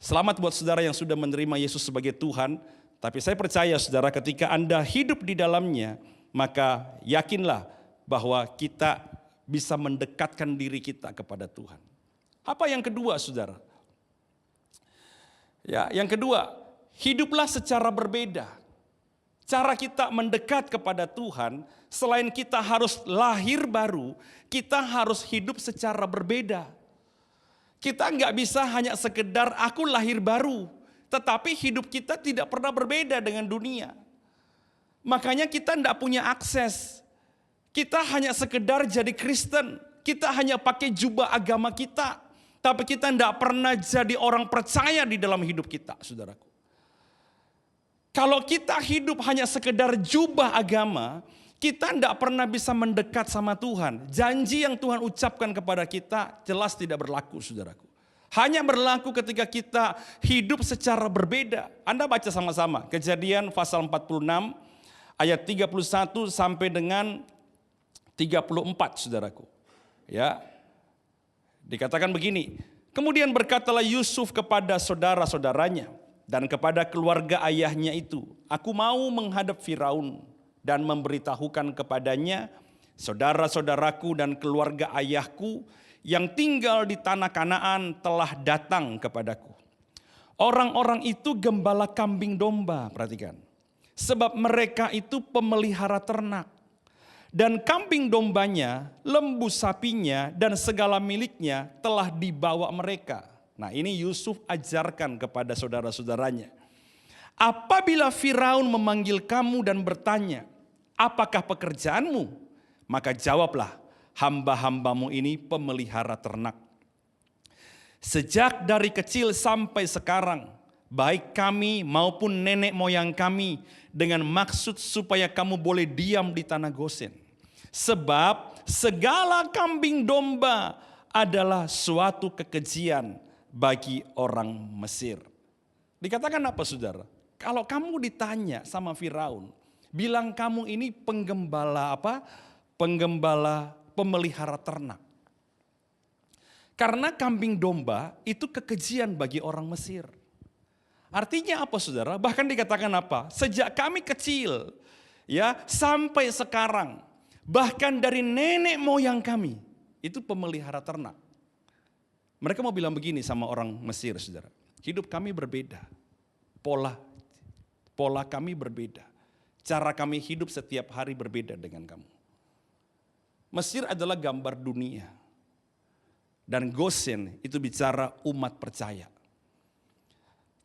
Selamat buat saudara yang sudah menerima Yesus sebagai Tuhan. Tapi saya percaya saudara, ketika Anda hidup di dalamnya, maka yakinlah bahwa kita bisa mendekatkan diri kita kepada Tuhan. Apa yang kedua saudara? Ya, yang kedua, hiduplah secara berbeda. Cara kita mendekat kepada Tuhan, selain kita harus lahir baru, kita harus hidup secara berbeda. Kita nggak bisa hanya sekedar aku lahir baru, tetapi hidup kita tidak pernah berbeda dengan dunia. Makanya kita tidak punya akses. Kita hanya sekedar jadi Kristen. Kita hanya pakai jubah agama kita. Tapi kita tidak pernah jadi orang percaya di dalam hidup kita, saudaraku. Kalau kita hidup hanya sekedar jubah agama, kita tidak pernah bisa mendekat sama Tuhan. Janji yang Tuhan ucapkan kepada kita jelas tidak berlaku, saudaraku. Hanya berlaku ketika kita hidup secara berbeda. Anda baca sama-sama Kejadian pasal 46 ayat 31 sampai dengan 34, saudaraku. Ya. Dikatakan begini, kemudian berkatalah Yusuf kepada saudara-saudaranya dan kepada keluarga ayahnya itu, aku mau menghadap Firaun dan memberitahukan kepadanya, saudara-saudaraku dan keluarga ayahku yang tinggal di tanah Kanaan telah datang kepadaku. Orang-orang itu gembala kambing domba, perhatikan. Sebab mereka itu pemelihara ternak. Dan kambing dombanya, lembu sapinya, dan segala miliknya telah dibawa mereka. Nah, ini Yusuf ajarkan kepada saudara-saudaranya. Apabila Firaun memanggil kamu dan bertanya, apakah pekerjaanmu? Maka jawablah, hamba-hambamu ini pemelihara ternak. Sejak dari kecil sampai sekarang, baik kami maupun nenek moyang kami, dengan maksud supaya kamu boleh diam di tanah Gosen. Sebab segala kambing domba adalah suatu kekejian bagi orang Mesir. Dikatakan apa, saudara? Kalau kamu ditanya sama Firaun, bilang kamu ini penggembala apa? Penggembala pemelihara ternak. Karena kambing domba itu kekejian bagi orang Mesir. Artinya apa, saudara? Bahkan dikatakan apa? Sejak kami kecil, ya, sampai sekarang, bahkan dari nenek moyang kami, itu pemelihara ternak. Mereka mau bilang begini sama orang Mesir, saudara. Hidup kami berbeda. Pola kami berbeda. Cara kami hidup setiap hari berbeda dengan kamu. Mesir adalah gambar dunia. Dan Gosen itu bicara umat percaya.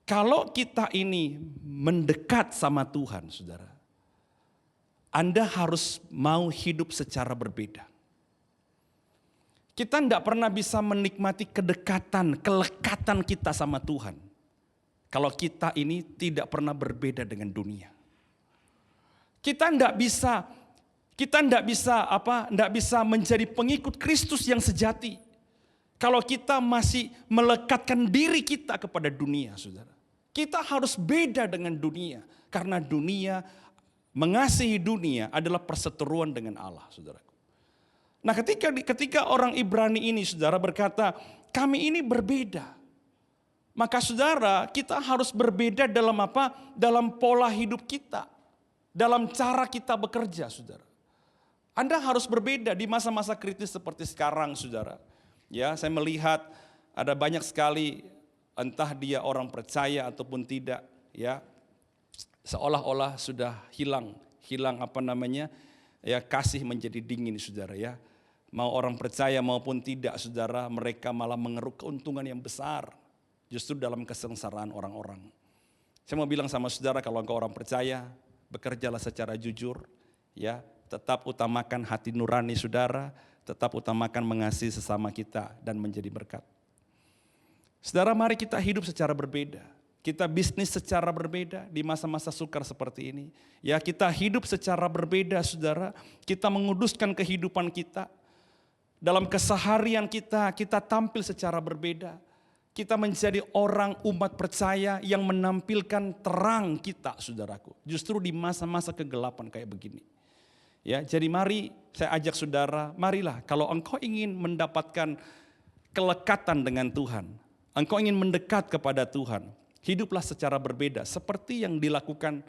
Kalau kita ini mendekat sama Tuhan, saudara, Anda harus mau hidup secara berbeda. Kita tidak pernah bisa menikmati kedekatan, kelekatan kita sama Tuhan, kalau kita ini tidak pernah berbeda dengan dunia. Kita tidak bisa menjadi pengikut Kristus yang sejati, kalau kita masih melekatkan diri kita kepada dunia, saudara. Kita harus beda dengan dunia, karena dunia, mengasihi dunia adalah perseteruan dengan Allah, saudaraku. Nah, ketika orang Ibrani ini, saudara, berkata, kami ini berbeda. Maka saudara, kita harus berbeda dalam apa? Dalam pola hidup kita. Dalam cara kita bekerja, saudara. Anda harus berbeda di masa-masa kritis seperti sekarang, saudara. Ya, saya melihat ada banyak sekali, entah dia orang percaya ataupun tidak, ya, seolah-olah sudah hilang kasih menjadi dingin, saudara, ya. Mau orang percaya maupun tidak, saudara, mereka malah mengeruk keuntungan yang besar justru dalam kesengsaraan orang-orang. Saya mau bilang sama saudara, kalau engkau orang percaya, bekerjalah secara jujur, ya, tetap utamakan hati nurani saudara, tetap utamakan mengasihi sesama kita dan menjadi berkat. Saudara, mari kita hidup secara berbeda. Kita bisnis secara berbeda di masa-masa sukar seperti ini. Ya, kita hidup secara berbeda, saudara. Kita menguduskan kehidupan kita. Dalam keseharian kita tampil secara berbeda. Kita menjadi orang umat percaya yang menampilkan terang kita, saudaraku. Justru di masa-masa kegelapan kayak begini. Ya, jadi mari saya ajak saudara, marilah kalau engkau ingin mendapatkan kelekatan dengan Tuhan, engkau ingin mendekat kepada Tuhan, hiduplah secara berbeda seperti yang dilakukan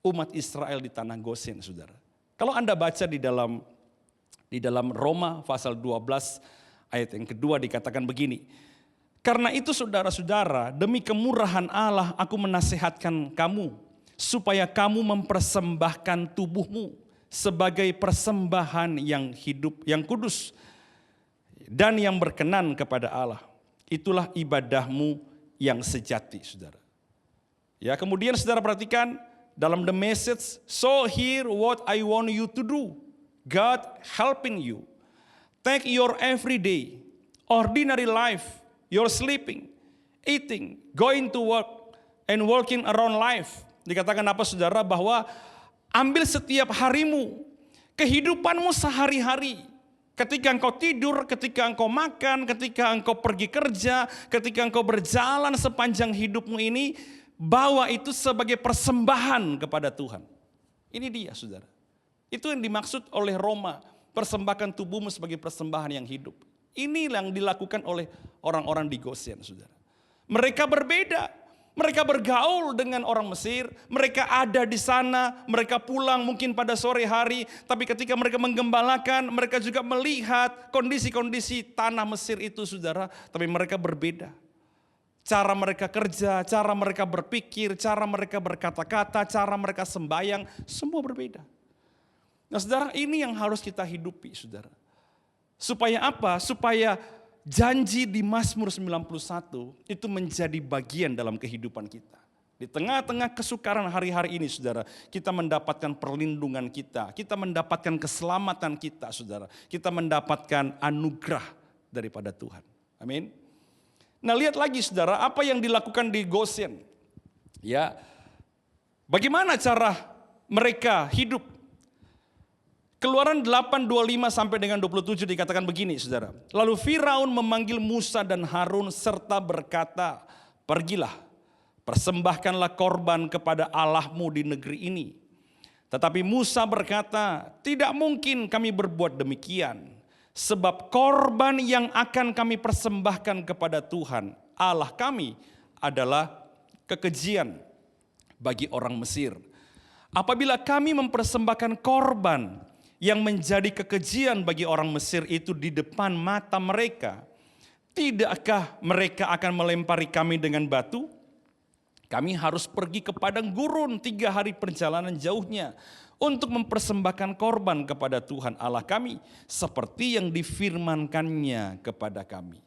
umat Israel di tanah Gosen, saudara. Kalau Anda baca di dalam Roma pasal 12 ayat yang kedua dikatakan begini. Karena itu saudara-saudara, demi kemurahan Allah aku menasihatkan kamu supaya kamu mempersembahkan tubuhmu sebagai persembahan yang hidup, yang kudus dan yang berkenan kepada Allah. Itulah ibadahmu yang sejati, saudara. Ya, kemudian saudara perhatikan dalam the message, so here what I want you to do. God helping you. Take your everyday, ordinary life, your sleeping, eating, going to work, and working around life. Dikatakan apa, saudara? Bahwa ambil setiap harimu, kehidupanmu sehari-hari, Ketika engkau tidur, ketika engkau makan, ketika engkau pergi kerja, ketika engkau berjalan sepanjang hidupmu ini, bawa itu sebagai persembahan kepada Tuhan. Ini dia, saudara. Itu yang dimaksud oleh Roma, persembahkan tubuhmu sebagai persembahan yang hidup. Ini yang dilakukan oleh orang-orang di Goshen, saudara. Mereka berbeda. Mereka bergaul dengan orang Mesir, mereka ada di sana, mereka pulang mungkin pada sore hari, tapi ketika mereka menggembalakan, mereka juga melihat kondisi-kondisi tanah Mesir itu, saudara, tapi mereka berbeda. Cara mereka kerja, cara mereka berpikir, cara mereka berkata-kata, cara mereka sembahyang, semua berbeda. Nah, saudara, ini yang harus kita hidupi, saudara. Supaya apa? Supaya janji di Mazmur 91 itu menjadi bagian dalam kehidupan kita. Di tengah-tengah kesukaran hari-hari ini, saudara, kita mendapatkan perlindungan kita mendapatkan keselamatan kita, saudara. Kita mendapatkan anugerah daripada Tuhan. Amin. Nah, lihat lagi, saudara, apa yang dilakukan di Goshen. Ya, bagaimana cara mereka hidup? Keluaran 8:25 sampai dengan 27 dikatakan begini, saudara. Lalu Firaun memanggil Musa dan Harun serta berkata, pergilah, persembahkanlah korban kepada Allahmu di negeri ini. Tetapi Musa berkata, tidak mungkin kami berbuat demikian. Sebab korban yang akan kami persembahkan kepada Tuhan, Allah kami, adalah kekejian bagi orang Mesir. Apabila kami mempersembahkan korban yang menjadi kekejian bagi orang Mesir itu di depan mata mereka, tidakkah mereka akan melempari kami dengan batu? Kami harus pergi ke padang gurun 3 hari perjalanan jauhnya untuk mempersembahkan korban kepada Tuhan Allah kami, seperti yang difirmankannya kepada kami.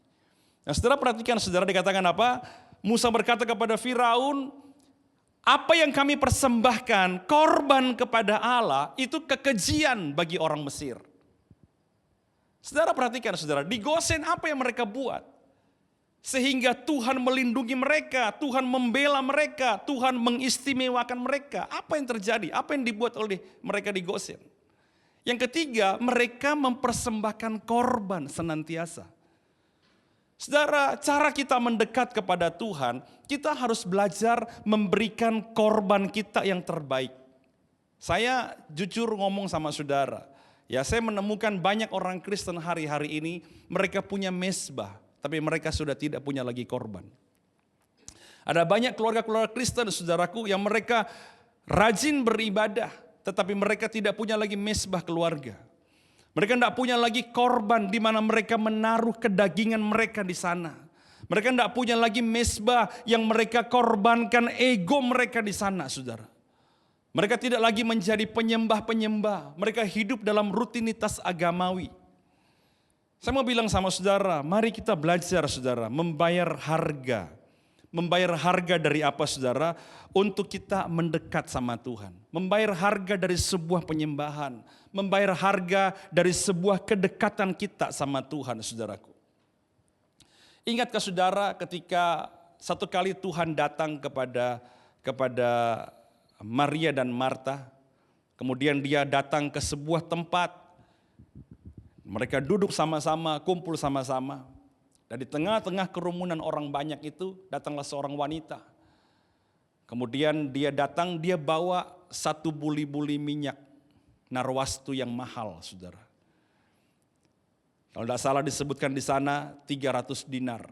Nah, saudara perhatikan, saudara, dikatakan apa? Musa berkata kepada Firaun, apa yang kami persembahkan, korban kepada Allah, itu kekejian bagi orang Mesir. Saudara perhatikan, saudara, di Goshen apa yang mereka buat? Sehingga Tuhan melindungi mereka, Tuhan membela mereka, Tuhan mengistimewakan mereka. Apa yang terjadi? Apa yang dibuat oleh mereka di Goshen? Yang ketiga, mereka mempersembahkan korban senantiasa. Saudara, cara kita mendekat kepada Tuhan, kita harus belajar memberikan korban kita yang terbaik. Saya jujur ngomong sama saudara, ya, saya menemukan banyak orang Kristen hari-hari ini, mereka punya mezbah, tapi mereka sudah tidak punya lagi korban. Ada banyak keluarga-keluarga Kristen, saudaraku, yang mereka rajin beribadah, tetapi mereka tidak punya lagi mezbah keluarga. Mereka tidak punya lagi korban di mana mereka menaruh kedagingan mereka di sana. Mereka tidak punya lagi mezbah yang mereka korbankan ego mereka di sana, saudara. Mereka tidak lagi menjadi penyembah-penyembah. Mereka hidup dalam rutinitas agamawi. Saya mau bilang sama saudara, mari kita belajar, saudara, membayar harga. Membayar harga dari apa, saudara? Untuk kita mendekat sama Tuhan. Membayar harga dari sebuah penyembahan. Membayar harga dari sebuah kedekatan kita sama Tuhan, saudaraku. Ingatkah saudara ketika satu kali Tuhan datang kepada Maria dan Marta. Kemudian dia datang ke sebuah tempat. Mereka duduk sama-sama, kumpul sama-sama. Dan di tengah-tengah kerumunan orang banyak itu datanglah seorang wanita. Kemudian dia datang, dia bawa 1 buli-buli minyak narwastu yang mahal, saudara. Kalau tidak salah disebutkan di sana 300 dinar.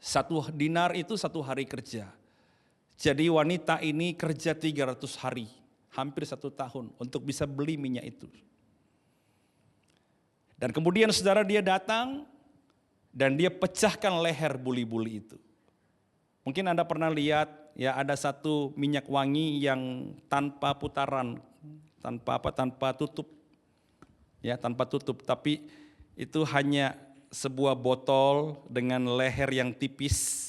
1 dinar itu 1 hari kerja. Jadi wanita ini kerja 300 hari, hampir 1 tahun untuk bisa beli minyak itu. Dan kemudian saudara dia datang dan dia pecahkan leher buli-buli itu. Mungkin Anda pernah lihat ya, ada satu minyak wangi yang tanpa putaran, tanpa tutup. Ya, tanpa tutup, tapi itu hanya sebuah botol dengan leher yang tipis.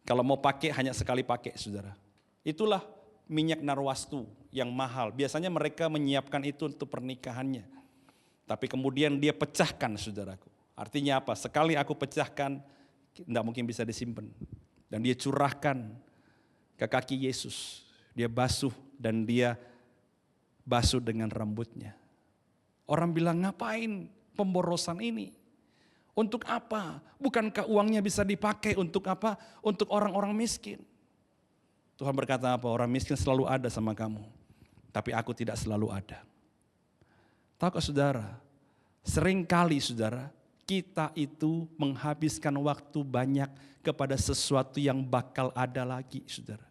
Kalau mau pakai hanya sekali pakai, saudara. Itulah minyak narwastu yang mahal. Biasanya mereka menyiapkan itu untuk pernikahannya. Tapi kemudian dia pecahkan, saudaraku. Artinya apa? Sekali aku pecahkan, tidak mungkin bisa disimpan. Dan dia curahkan ke kaki Yesus. Dia basuh dan dia basuh dengan rambutnya. Orang bilang, ngapain pemborosan ini? Untuk apa? Bukankah uangnya bisa dipakai untuk apa? Untuk orang-orang miskin. Tuhan berkata apa? Orang miskin selalu ada sama kamu. Tapi aku tidak selalu ada. Tahukah saudara? Seringkali saudara, kita itu menghabiskan waktu banyak kepada sesuatu yang bakal ada lagi saudara.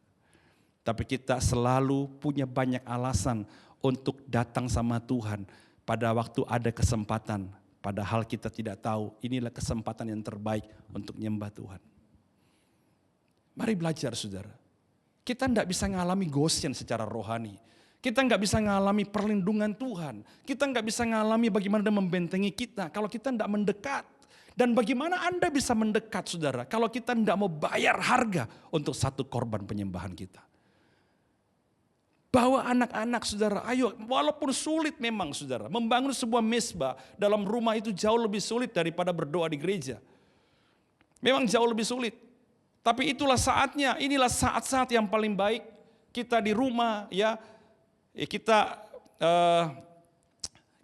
Tapi kita selalu punya banyak alasan untuk datang sama Tuhan pada waktu ada kesempatan. Padahal kita tidak tahu inilah kesempatan yang terbaik untuk nyembah Tuhan. Mari belajar saudara. Kita tidak bisa mengalami Goshen secara rohani. Kita nggak bisa mengalami perlindungan Tuhan. Kita nggak bisa mengalami bagaimana Dia membentengi kita kalau kita tidak mendekat. Dan bagaimana Anda bisa mendekat saudara kalau kita tidak mau bayar harga untuk satu korban penyembahan kita. Bawa anak-anak saudara, ayo walaupun sulit memang saudara. Membangun sebuah mezbah dalam rumah itu jauh lebih sulit daripada berdoa di gereja. Memang jauh lebih sulit. Tapi itulah saatnya, inilah saat-saat yang paling baik kita di rumah ya. Kita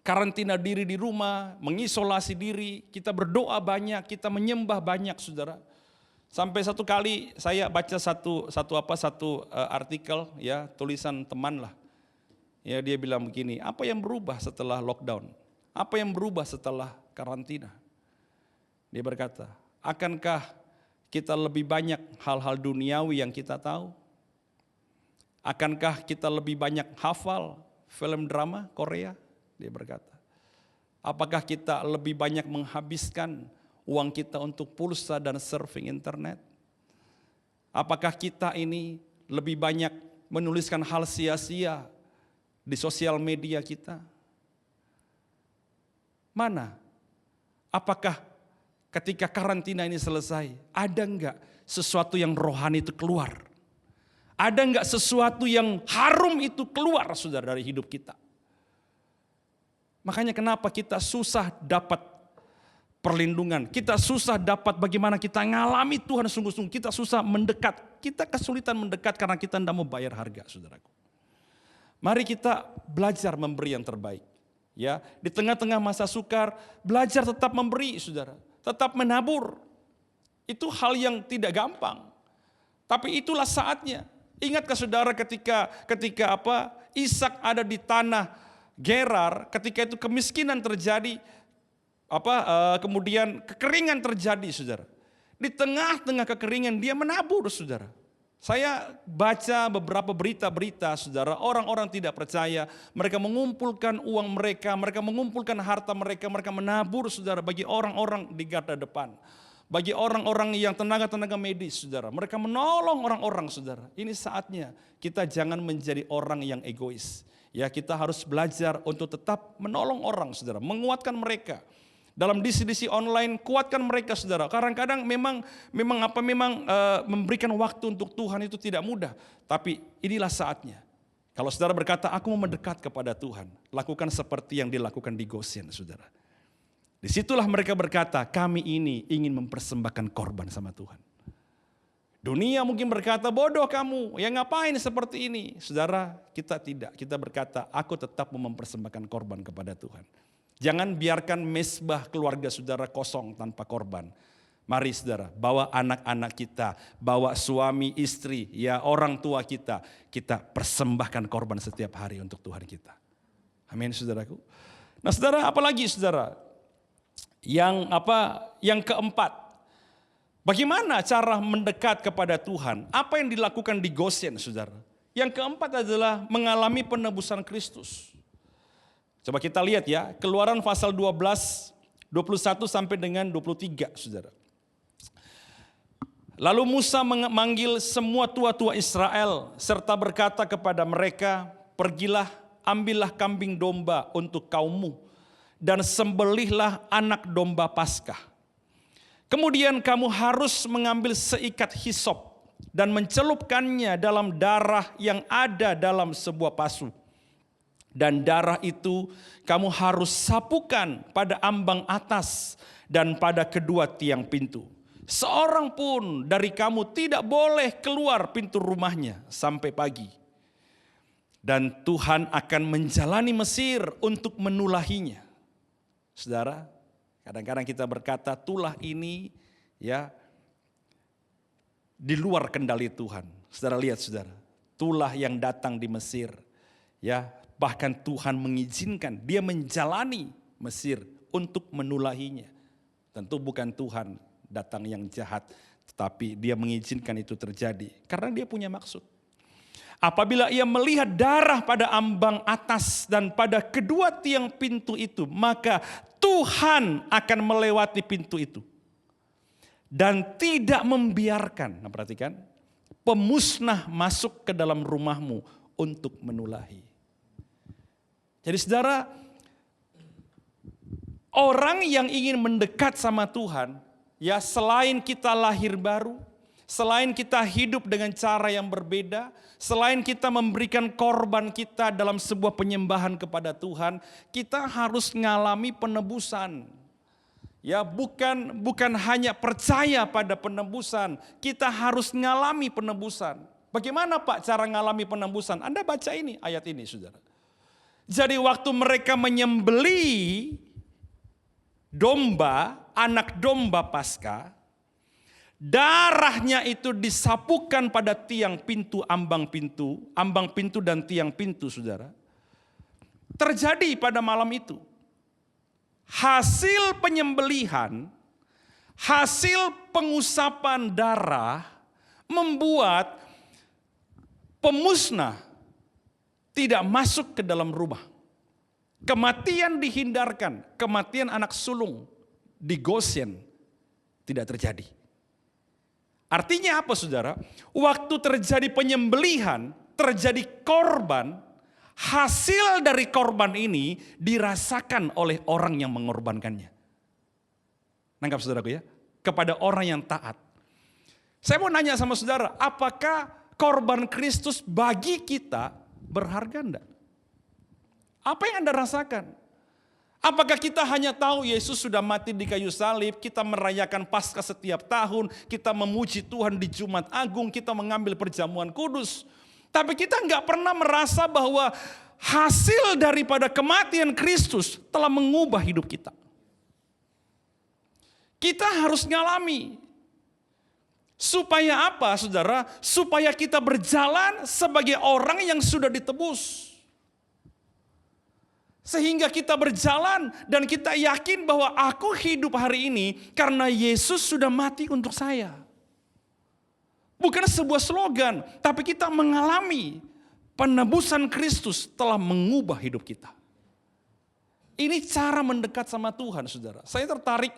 karantina diri di rumah, mengisolasi diri, kita berdoa banyak, kita menyembah banyak saudara. Sampai satu kali saya baca satu artikel ya, tulisan teman lah. Ya dia bilang begini, apa yang berubah setelah lockdown? Apa yang berubah setelah karantina? Dia berkata, akankah kita lebih banyak hal-hal duniawi yang kita tahu? Akankah kita lebih banyak hafal film drama Korea? Dia berkata. Apakah kita lebih banyak menghabiskan uang kita untuk pulsa dan surfing internet? Apakah kita ini lebih banyak menuliskan hal sia-sia di sosial media kita? Mana? Apakah ketika karantina ini selesai, ada enggak sesuatu yang rohani itu keluar? Ada enggak sesuatu yang harum itu keluar saudara dari hidup kita? Makanya kenapa kita susah dapat perlindungan. Kita susah dapat bagaimana kita ngalami Tuhan sungguh-sungguh. Kita susah mendekat. Kita kesulitan mendekat karena kita tidak mau bayar harga saudaraku. Mari kita belajar memberi yang terbaik. Ya, di tengah-tengah masa sukar, belajar tetap memberi saudara. Tetap menabur. Itu hal yang tidak gampang. Tapi itulah saatnya. Ingatkah saudara ketika Ishak ada di tanah Gerar, ketika itu kemiskinan terjadi, kemudian kekeringan terjadi saudara. Di tengah-tengah kekeringan dia menabur saudara. Saya baca beberapa berita-berita saudara, orang-orang tidak percaya, mereka mengumpulkan uang mereka mengumpulkan harta mereka menabur saudara bagi orang-orang di garda depan. Bagi orang-orang yang tenaga-tenaga medis saudara, mereka menolong orang-orang saudara. Ini saatnya kita jangan menjadi orang yang egois. Ya, kita harus belajar untuk tetap menolong orang saudara, menguatkan mereka. Dalam disi-disi online, kuatkan mereka saudara. Kadang-kadang memang memberikan waktu untuk Tuhan itu tidak mudah. Tapi inilah saatnya. Kalau saudara berkata, aku mau mendekat kepada Tuhan. Lakukan seperti yang dilakukan di Goshen saudara. Disitulah mereka berkata, kami ini ingin mempersembahkan korban sama Tuhan. Dunia mungkin berkata, bodoh kamu, ya ngapain seperti ini? Saudara, kita tidak. Kita berkata, aku tetap mau mempersembahkan korban kepada Tuhan. Jangan biarkan mezbah keluarga saudara kosong tanpa korban. Mari saudara, bawa anak-anak kita, bawa suami, istri, ya orang tua kita persembahkan korban setiap hari untuk Tuhan kita. Amin saudaraku. Nah saudara, apalagi saudara? Yang keempat, bagaimana cara mendekat kepada Tuhan? Apa yang dilakukan di Goshen saudara? Yang keempat adalah mengalami penebusan Kristus. Coba kita lihat ya, Keluaran pasal 12, 21 sampai dengan 23 saudara. Lalu Musa memanggil semua tua-tua Israel serta berkata kepada mereka, pergilah, ambillah kambing domba untuk kaummu dan sembelihlah anak domba Paskah. Kemudian kamu harus mengambil seikat hisop dan mencelupkannya dalam darah yang ada dalam sebuah pasu. Dan darah itu kamu harus sapukan pada ambang atas dan pada kedua tiang pintu. Seorang pun dari kamu tidak boleh keluar pintu rumahnya sampai pagi. Dan Tuhan akan menjalani Mesir untuk menulahinya. Saudara, kadang-kadang kita berkata tulah ini ya di luar kendali Tuhan. Saudara lihat saudara, tulah yang datang di Mesir, ya bahkan Tuhan mengizinkan dia menjalani Mesir untuk menulahinya. Tentu bukan Tuhan datang yang jahat, tetapi dia mengizinkan itu terjadi karena dia punya maksud. Apabila ia melihat darah pada ambang atas dan pada kedua tiang pintu itu, maka Tuhan akan melewati pintu itu dan tidak membiarkan, nah perhatikan, pemusnah masuk ke dalam rumahmu untuk menulahi. Jadi saudara, orang yang ingin mendekat sama Tuhan, ya selain kita lahir baru, selain kita hidup dengan cara yang berbeda, selain kita memberikan korban kita dalam sebuah penyembahan kepada Tuhan, kita harus mengalami penebusan. Ya, bukan hanya percaya pada penebusan, kita harus mengalami penebusan. Bagaimana Pak cara mengalami penebusan? Anda baca ini, ayat ini saudara. Jadi waktu mereka menyembeli domba, anak domba Paskah, darahnya itu disapukan pada tiang pintu, ambang pintu dan tiang pintu saudara. Terjadi pada malam itu. Hasil penyembelihan, hasil pengusapan darah membuat pemusnah tidak masuk ke dalam rumah. Kematian dihindarkan, kematian anak sulung di Goshen tidak terjadi. Artinya apa saudara? Waktu terjadi penyembelihan, terjadi korban, hasil dari korban ini dirasakan oleh orang yang mengorbankannya. Nangkap saudaraku ya? Kepada orang yang taat. Saya mau nanya sama saudara, apakah korban Kristus bagi kita berharga enggak? Apa yang Anda rasakan? Apakah kita hanya tahu Yesus sudah mati di kayu salib, kita merayakan Paskah setiap tahun, kita memuji Tuhan di Jumat Agung, kita mengambil perjamuan kudus. Tapi kita nggak pernah merasa bahwa hasil daripada kematian Kristus telah mengubah hidup kita. Kita harus ngalami. Supaya apa saudara? Supaya kita berjalan sebagai orang yang sudah ditebus. Sehingga kita berjalan dan kita yakin bahwa aku hidup hari ini karena Yesus sudah mati untuk saya. Bukan sebuah slogan, tapi kita mengalami penebusan Kristus telah mengubah hidup kita. Ini cara mendekat sama Tuhan saudara. Saya tertarik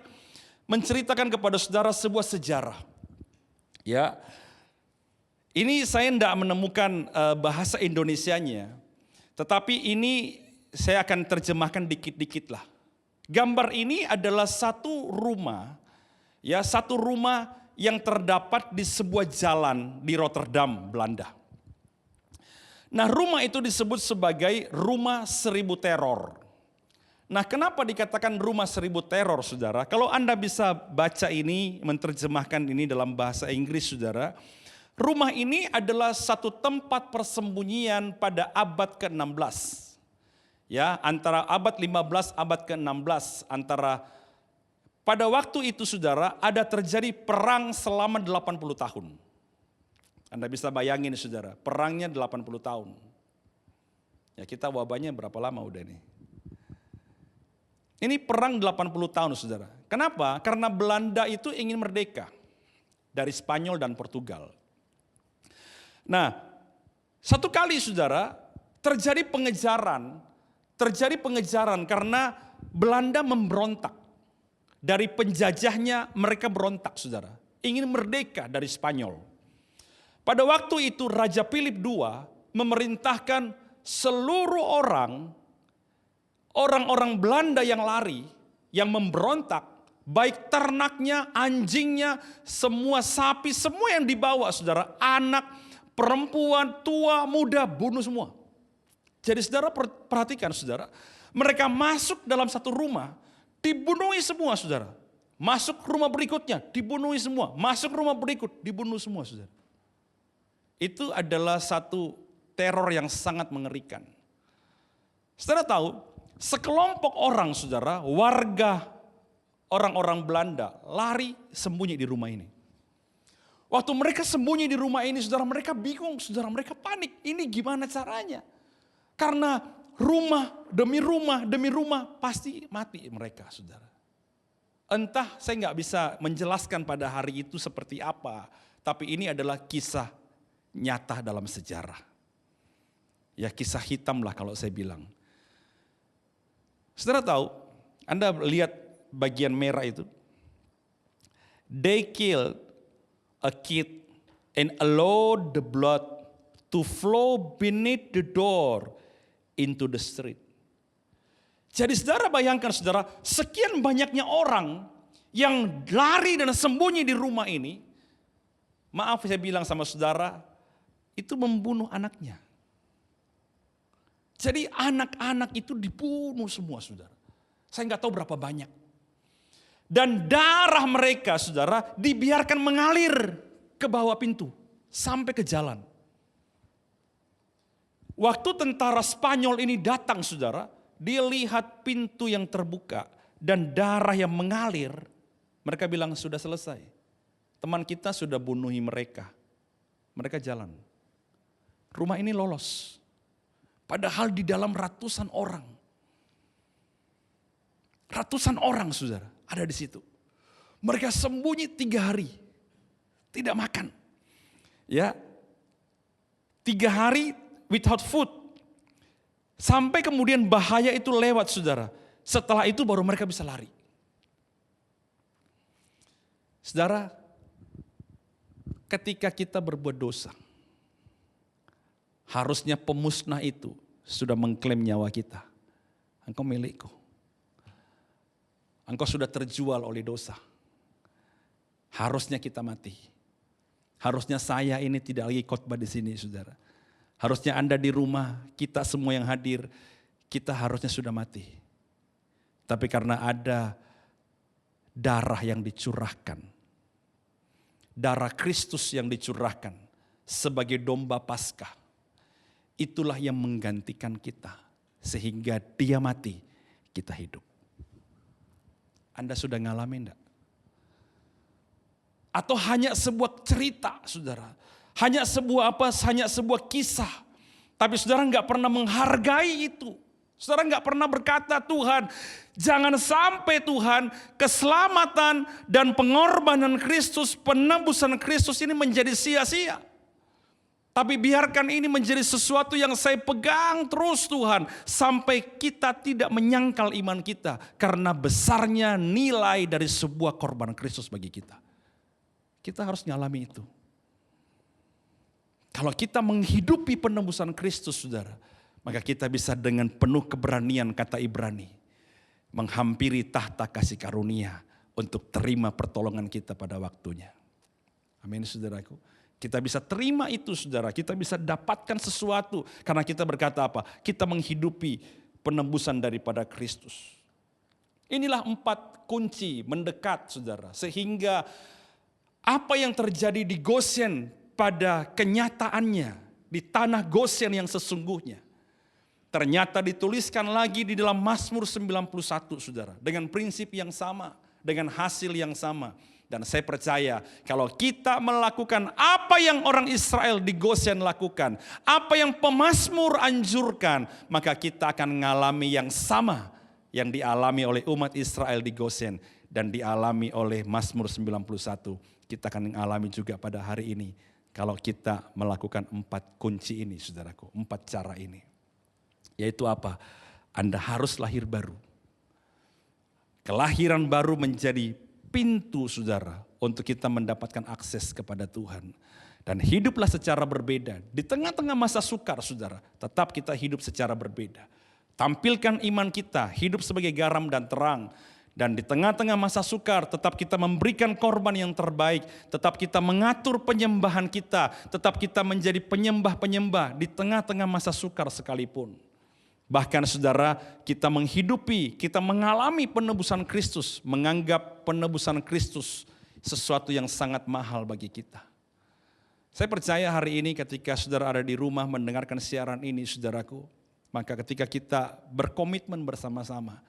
menceritakan kepada saudara sebuah sejarah. Ya, ini saya tidak menemukan bahasa Indonesianya, tetapi ini saya akan terjemahkan dikit-dikit lah. Gambar ini adalah satu rumah yang terdapat di sebuah jalan di Rotterdam, Belanda. Nah, rumah itu disebut sebagai rumah 1000 teror. Nah, kenapa dikatakan rumah 1000 teror, saudara? Kalau Anda bisa baca ini, menerjemahkan ini dalam bahasa Inggris, saudara. Rumah ini adalah satu tempat persembunyian pada abad ke-16. Ya, antara abad 15, abad ke-16, pada waktu itu saudara, ada terjadi perang selama 80 tahun. Anda bisa bayangin saudara, perangnya 80 tahun. Ya kita wabahnya berapa lama udah nih? Ini perang 80 tahun saudara. Kenapa? Karena Belanda itu ingin merdeka dari Spanyol dan Portugal. Nah, satu kali saudara, terjadi pengejaran karena Belanda memberontak. Dari penjajahnya mereka berontak saudara. Ingin merdeka dari Spanyol. Pada waktu itu Raja Philip II memerintahkan seluruh orang-orang Belanda yang lari, yang memberontak. Baik ternaknya, anjingnya, semua sapi, semua yang dibawa saudara. Anak, perempuan, tua, muda, bunuh semua. Jadi saudara perhatikan saudara. Mereka masuk dalam satu rumah. Dibunuhi semua saudara. Masuk rumah berikutnya, dibunuhi semua. Masuk rumah berikut, dibunuh semua saudara. Itu adalah satu teror yang sangat mengerikan. Saudara tahu, sekelompok orang saudara, warga orang-orang Belanda lari sembunyi di rumah ini. Waktu mereka sembunyi di rumah ini saudara, mereka bingung, saudara, mereka panik. Ini gimana caranya? Karena rumah demi rumah pasti mati mereka saudara. Entah, saya nggak bisa menjelaskan pada hari itu seperti apa. Tapi ini adalah kisah nyata dalam sejarah. Ya kisah hitam lah kalau saya bilang. Saudara tahu, Anda lihat bagian merah itu. They killed a kid and allowed the blood to flow beneath the door into the street. Jadi saudara bayangkan saudara, sekian banyaknya orang yang lari dan sembunyi di rumah ini. Maaf saya bilang sama saudara, itu membunuh anaknya. Jadi anak-anak itu dibunuh semua saudara. Saya nggak tahu berapa banyak. Dan darah mereka saudara dibiarkan mengalir ke bawah pintu sampai ke jalan. Waktu tentara Spanyol ini datang saudara, dia lihat pintu yang terbuka dan darah yang mengalir. Mereka bilang sudah selesai. Teman kita sudah bunuhi mereka. Mereka jalan. Rumah ini lolos. Padahal di dalam ratusan orang. Ratusan orang saudara ada di situ. Mereka sembunyi 3 hari. Tidak makan. Ya. 3 hari without food. Sampai kemudian bahaya itu lewat saudara. Setelah itu baru mereka bisa lari. Saudara, ketika kita berbuat dosa, harusnya pemusnah itu sudah mengklaim nyawa kita. Engkau milikku. Engkau sudah terjual oleh dosa. Harusnya kita mati. Harusnya saya ini tidak lagi khotbah di sini saudara. Harusnya Anda di rumah, kita semua yang hadir, kita harusnya sudah mati. Tapi karena ada darah yang dicurahkan, darah Kristus yang dicurahkan sebagai domba Paskah, itulah yang menggantikan kita. Sehingga dia mati, kita hidup. Anda sudah ngalamin enggak? Atau hanya sebuah cerita saudara. Hanya sebuah kisah. Tapi saudara nggak pernah menghargai itu. Saudara nggak pernah berkata, Tuhan, jangan sampai Tuhan keselamatan dan pengorbanan Kristus, penebusan Kristus ini menjadi sia-sia. Tapi biarkan ini menjadi sesuatu yang saya pegang terus Tuhan. Sampai kita tidak menyangkal iman kita. Karena besarnya nilai dari sebuah korban Kristus bagi kita. Kita harus ngalami itu. Kalau kita menghidupi penebusan Kristus saudara, maka kita bisa dengan penuh keberanian kata Ibrani, menghampiri tahta kasih karunia untuk terima pertolongan kita pada waktunya. Amin saudaraku. Kita bisa terima itu saudara, kita bisa dapatkan sesuatu karena kita berkata apa? Kita menghidupi penebusan daripada Kristus. Inilah 4 kunci mendekat saudara, sehingga apa yang terjadi di Goshen pada kenyataannya di tanah Goshen yang sesungguhnya ternyata dituliskan lagi di dalam Mazmur 91 saudara, dengan prinsip yang sama, dengan hasil yang sama. Dan saya percaya kalau kita melakukan apa yang orang Israel di Goshen lakukan, apa yang pemazmur anjurkan, maka kita akan mengalami yang sama yang dialami oleh umat Israel di Goshen dan dialami oleh Mazmur 91. Kita akan mengalami juga pada hari ini kalau kita melakukan 4 kunci ini saudaraku, 4 cara ini. Yaitu apa? Anda harus lahir baru. Kelahiran baru menjadi pintu saudara untuk kita mendapatkan akses kepada Tuhan. Dan hiduplah secara berbeda. Di tengah-tengah masa sukar saudara, tetap kita hidup secara berbeda. Tampilkan iman kita, hidup sebagai garam dan terang. Dan di tengah-tengah masa sukar tetap kita memberikan korban yang terbaik. Tetap kita mengatur penyembahan kita. Tetap kita menjadi penyembah-penyembah di tengah-tengah masa sukar sekalipun. Bahkan saudara, kita menghidupi, kita mengalami penebusan Kristus, menganggap penebusan Kristus sesuatu yang sangat mahal bagi kita. Saya percaya hari ini ketika saudara ada di rumah mendengarkan siaran ini saudaraku, Maka ketika kita berkomitmen bersama-sama,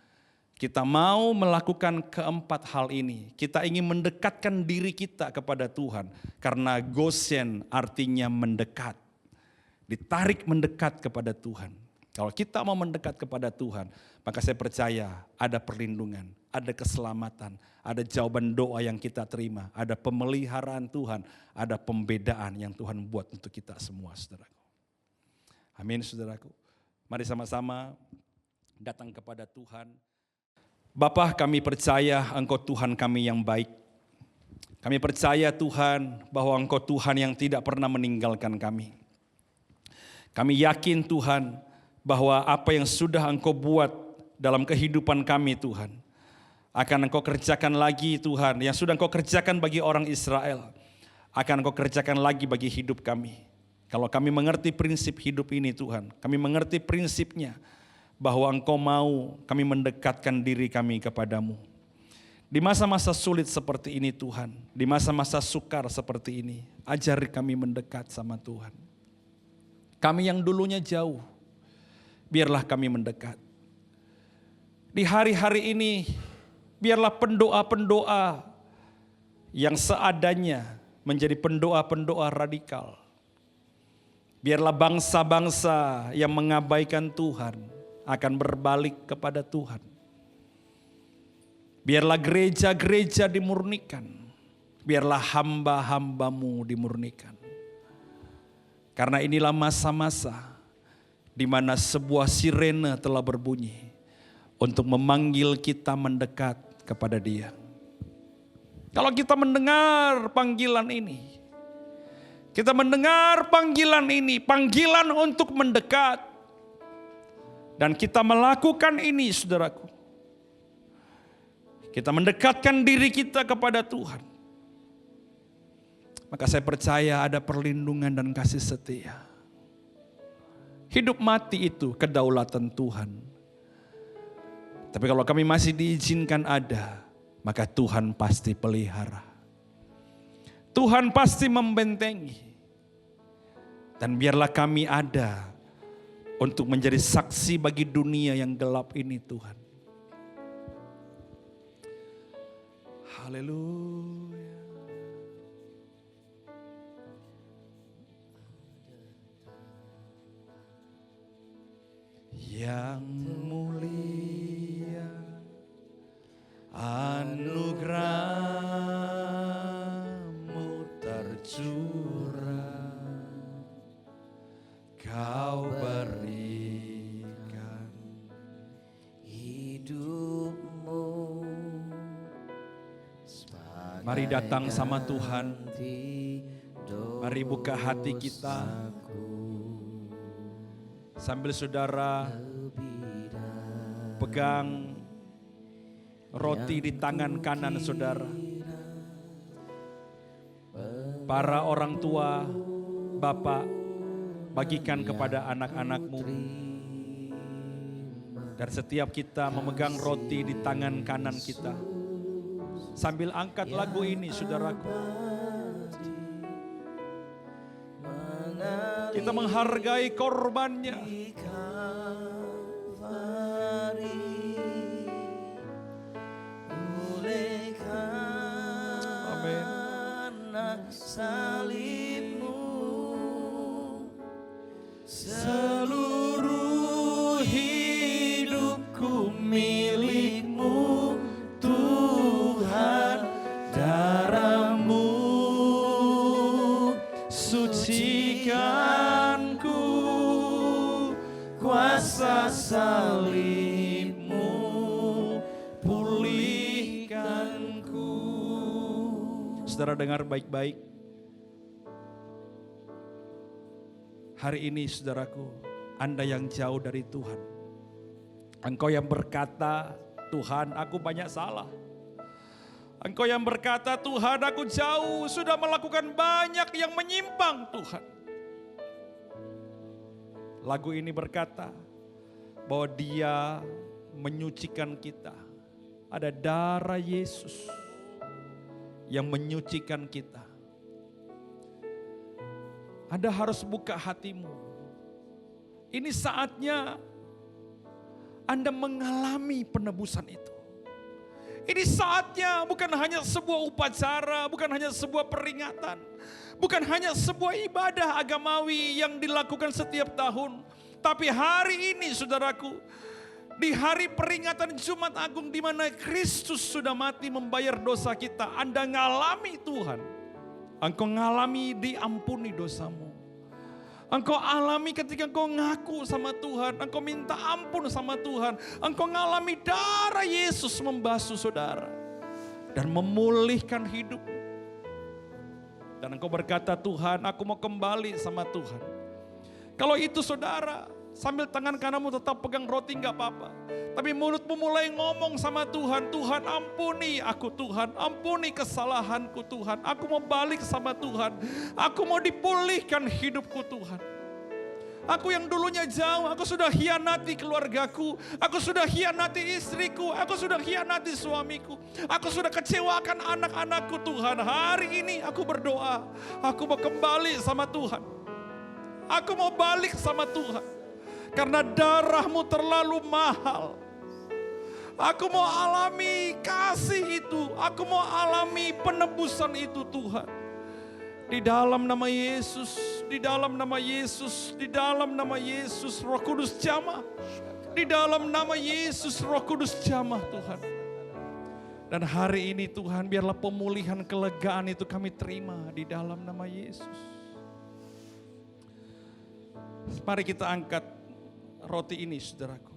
kita mau melakukan keempat hal ini. Kita ingin mendekatkan diri kita kepada Tuhan. Karena Goshen artinya mendekat. Ditarik mendekat kepada Tuhan. Kalau kita mau mendekat kepada Tuhan, maka saya percaya ada perlindungan, ada keselamatan, ada jawaban doa yang kita terima, ada pemeliharaan Tuhan, ada pembedaan yang Tuhan buat untuk kita semua, saudaraku. Amin, saudaraku. Mari sama-sama datang kepada Tuhan. Bapa, kami percaya Engkau Tuhan kami yang baik. Kami percaya Tuhan bahwa Engkau Tuhan yang tidak pernah meninggalkan kami. Kami yakin Tuhan bahwa apa yang sudah Engkau buat dalam kehidupan kami Tuhan, akan Engkau kerjakan lagi Tuhan, yang sudah Engkau kerjakan bagi orang Israel, akan Engkau kerjakan lagi bagi hidup kami. Kalau kami mengerti prinsip hidup ini Tuhan, kami mengerti prinsipnya, bahwa Engkau mau kami mendekatkan diri kami kepadamu. Di masa-masa sulit seperti ini Tuhan, di masa-masa sukar seperti ini, ajari kami mendekat sama Tuhan. Kami yang dulunya jauh, biarlah kami mendekat. Di hari-hari ini, biarlah pendoa-pendoa yang seadanya menjadi pendoa-pendoa radikal. Biarlah bangsa-bangsa yang mengabaikan Tuhan akan berbalik kepada Tuhan. Biarlah gereja-gereja dimurnikan. Biarlah hamba-hambamu dimurnikan. Karena inilah masa-masa di mana sebuah sirene telah berbunyi untuk memanggil kita mendekat kepada Dia. Kalau kita mendengar panggilan ini, kita mendengar panggilan ini, panggilan untuk mendekat, dan kita melakukan ini, saudaraku. Kita mendekatkan diri kita kepada Tuhan. Maka saya percaya ada perlindungan dan kasih setia. Hidup mati itu kedaulatan Tuhan. Tapi kalau kami masih diizinkan ada, maka Tuhan pasti pelihara. Tuhan pasti membentengi. Dan biarlah kami ada untuk menjadi saksi bagi dunia yang gelap ini Tuhan. Haleluya. Yang mulia anugerah-Mu tercurah, Kau berikan hidupmu. Mari datang sama Tuhan. Mari buka hati kita. Sambil saudara pegang roti di tangan kanan saudara. Para orang tua, Bapak, bagikan kepada anak-anakmu. Dan setiap kita memegang roti di tangan kanan kita. Sambil angkat lagu ini saudaraku. Kita menghargai korbannya. Amin. Salibmu, seluruh hidupku milikmu Tuhan, darahmu sucikanku, kuasa salibmu pulihkanku. Saudara dengar baik-baik. Hari ini saudaraku, Anda yang jauh dari Tuhan. Engkau yang berkata, Tuhan aku banyak salah. Engkau yang berkata, Tuhan aku jauh, sudah melakukan banyak yang menyimpang Tuhan. Lagu ini berkata bahwa Dia menyucikan kita. Ada darah Yesus yang menyucikan kita. Anda harus buka hatimu. Ini saatnya Anda mengalami penebusan itu. Ini saatnya bukan hanya sebuah upacara, bukan hanya sebuah peringatan, bukan hanya sebuah ibadah agamawi yang dilakukan setiap tahun. Tapi hari ini saudaraku, di hari peringatan Jumat Agung di mana Kristus sudah mati membayar dosa kita, Anda ngalami Tuhan. Engkau ngalami diampuni dosamu. Engkau alami ketika engkau ngaku sama Tuhan, engkau minta ampun sama Tuhan, engkau ngalami darah Yesus membasuh saudara dan memulihkan hidup. Dan engkau berkata, Tuhan, aku mau kembali sama Tuhan. Kalau itu saudara, sambil tangan kananmu tetap pegang roti gak apa-apa. Tapi mulutmu mulai ngomong sama Tuhan, Tuhan ampuni aku Tuhan, ampuni kesalahanku Tuhan. Aku mau balik sama Tuhan, aku mau dipulihkan hidupku Tuhan. Aku yang dulunya jauh, aku sudah hianati keluargaku, aku sudah hianati istriku, aku sudah hianati suamiku. Aku sudah kecewakan anak-anakku Tuhan. Hari ini aku berdoa, aku mau kembali sama Tuhan. Aku mau balik sama Tuhan. Karena darahmu terlalu mahal. Aku mau alami kasih itu. Aku mau alami penebusan itu Tuhan. Di dalam nama Yesus, di dalam nama Yesus, di dalam nama Yesus, Roh Kudus jamah. Di dalam nama Yesus, Roh Kudus jamah Tuhan. Dan hari ini Tuhan, biarlah pemulihan kelegaan itu kami terima di dalam nama Yesus. Mari kita angkat roti ini saudaraku.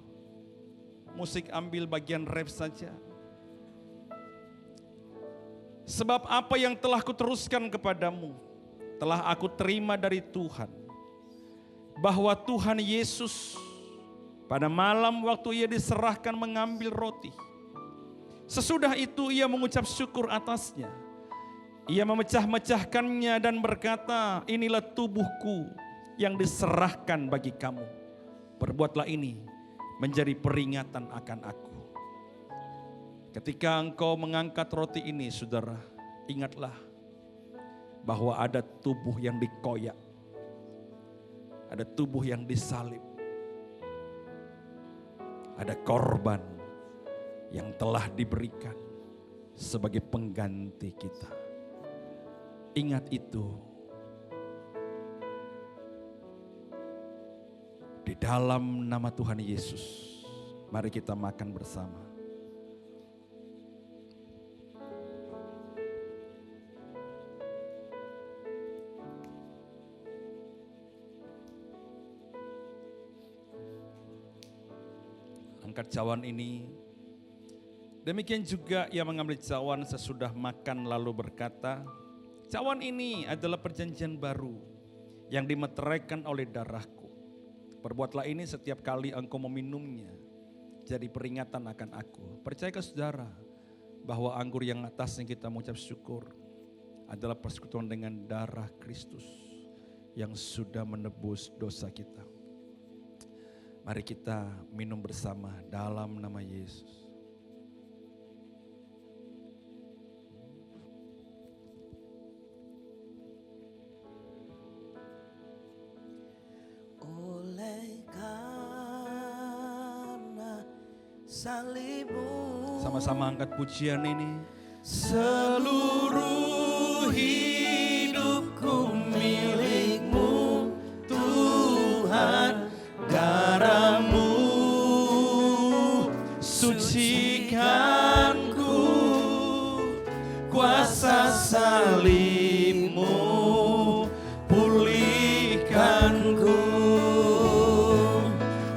Musik ambil bagian rap saja. Sebab apa yang telah kuteruskan kepadamu, telah aku terima dari Tuhan. Bahwa Tuhan Yesus pada malam waktu ia diserahkan mengambil roti. Sesudah itu ia mengucap syukur atasnya. Ia memecah-mecahkannya dan berkata, inilah tubuhku yang diserahkan bagi kamu. Perbuatlah ini menjadi peringatan akan aku. Ketika engkau mengangkat roti ini saudara, ingatlah bahwa ada tubuh yang dikoyak. Ada tubuh yang disalib. Ada korban yang telah diberikan sebagai pengganti kita. Ingat itu. Di dalam nama Tuhan Yesus, mari kita makan bersama. Angkat cawan ini. Demikian juga ia mengambil cawan sesudah makan lalu berkata, cawan ini adalah perjanjian baru yang dimeteraikan oleh darahku. Perbuatlah ini setiap kali engkau meminumnya, jadi peringatan akan aku. Percayakah saudara bahwa anggur yang atasnya kita mengucap syukur adalah persekutuan dengan darah Kristus yang sudah menebus dosa kita. Mari kita minum bersama dalam nama Yesus. Oleh karena salibmu, Sama-sama angkat pujian ini. seluruh hidupku milikmu Tuhan. Darahmu sucikanku, kuasa salibmu pulihkanku.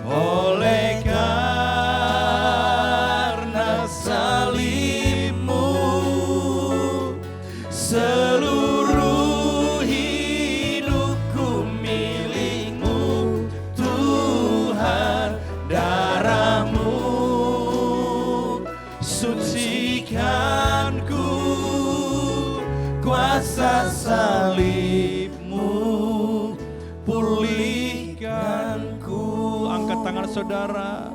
Oleh karena salibmu, seluruh hidupku milikmu Tuhan. Darahmu sucikanku, kuasa salibmu pulihkanku. Angkat tangan saudara.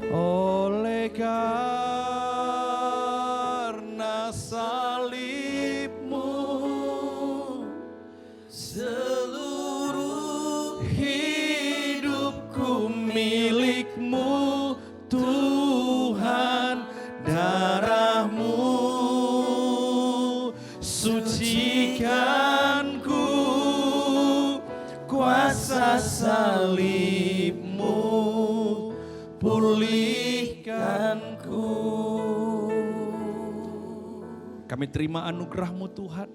Oleh karena salibmu, seluruh hidupku milikmu Tuhan. pulihkanku. Kami terima anugerah-Mu Tuhan.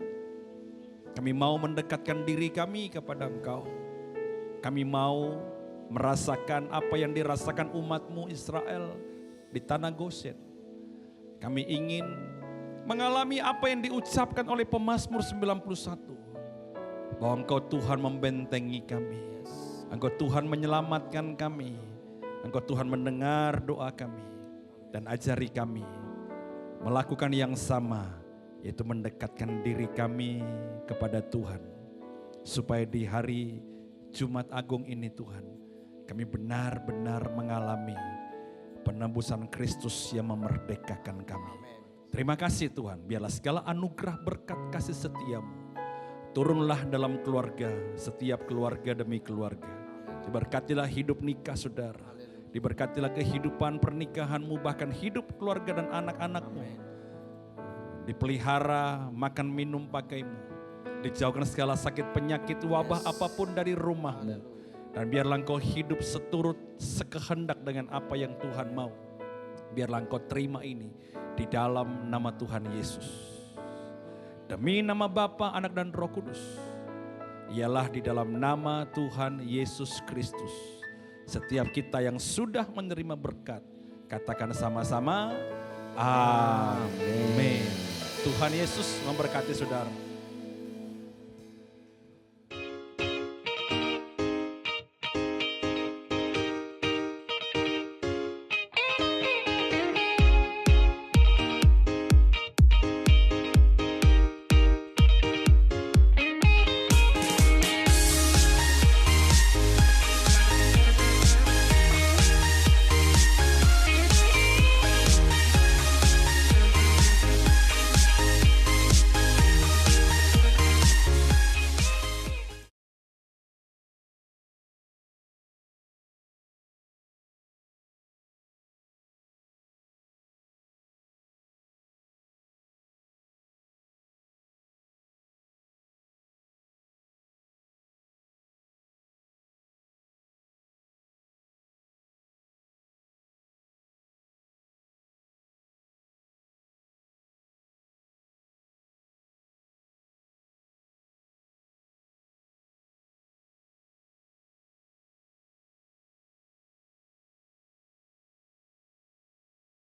Kami mau mendekatkan diri kami kepada Engkau. Kami mau merasakan apa yang dirasakan umat-Mu Israel di tanah Goshen. Kami ingin mengalami apa yang diucapkan oleh pemazmur 91. Bahwa Engkau Tuhan membentengi kami. Engkau Tuhan menyelamatkan kami. Engkau Tuhan mendengar doa kami. Dan ajari kami melakukan yang sama, yaitu mendekatkan diri kami kepada Tuhan. Supaya di hari Jumat Agung ini Tuhan, kami benar-benar mengalami penebusan Kristus yang memerdekakan kami. Terima kasih Tuhan, biarlah segala anugerah berkat kasih setia-Mu turunlah dalam keluarga, setiap keluarga demi keluarga. Diberkatilah hidup nikah saudara, diberkatilah kehidupan pernikahan-Mu, bahkan hidup keluarga dan anak-anak-Mu. Dipelihara makan minum pakai-Mu, dijauhkan segala sakit penyakit wabah apapun dari rumah-Mu. Dan biarlah Engkau hidup seturut sekehendak dengan apa yang Tuhan mau. Biarlah Engkau terima ini di dalam nama Tuhan Yesus. Demi nama Bapa, Anak dan Roh Kudus. Ialah di dalam nama Tuhan Yesus Kristus. Setiap kita yang sudah menerima berkat, katakan sama-sama, amin. Tuhan Yesus memberkati saudara.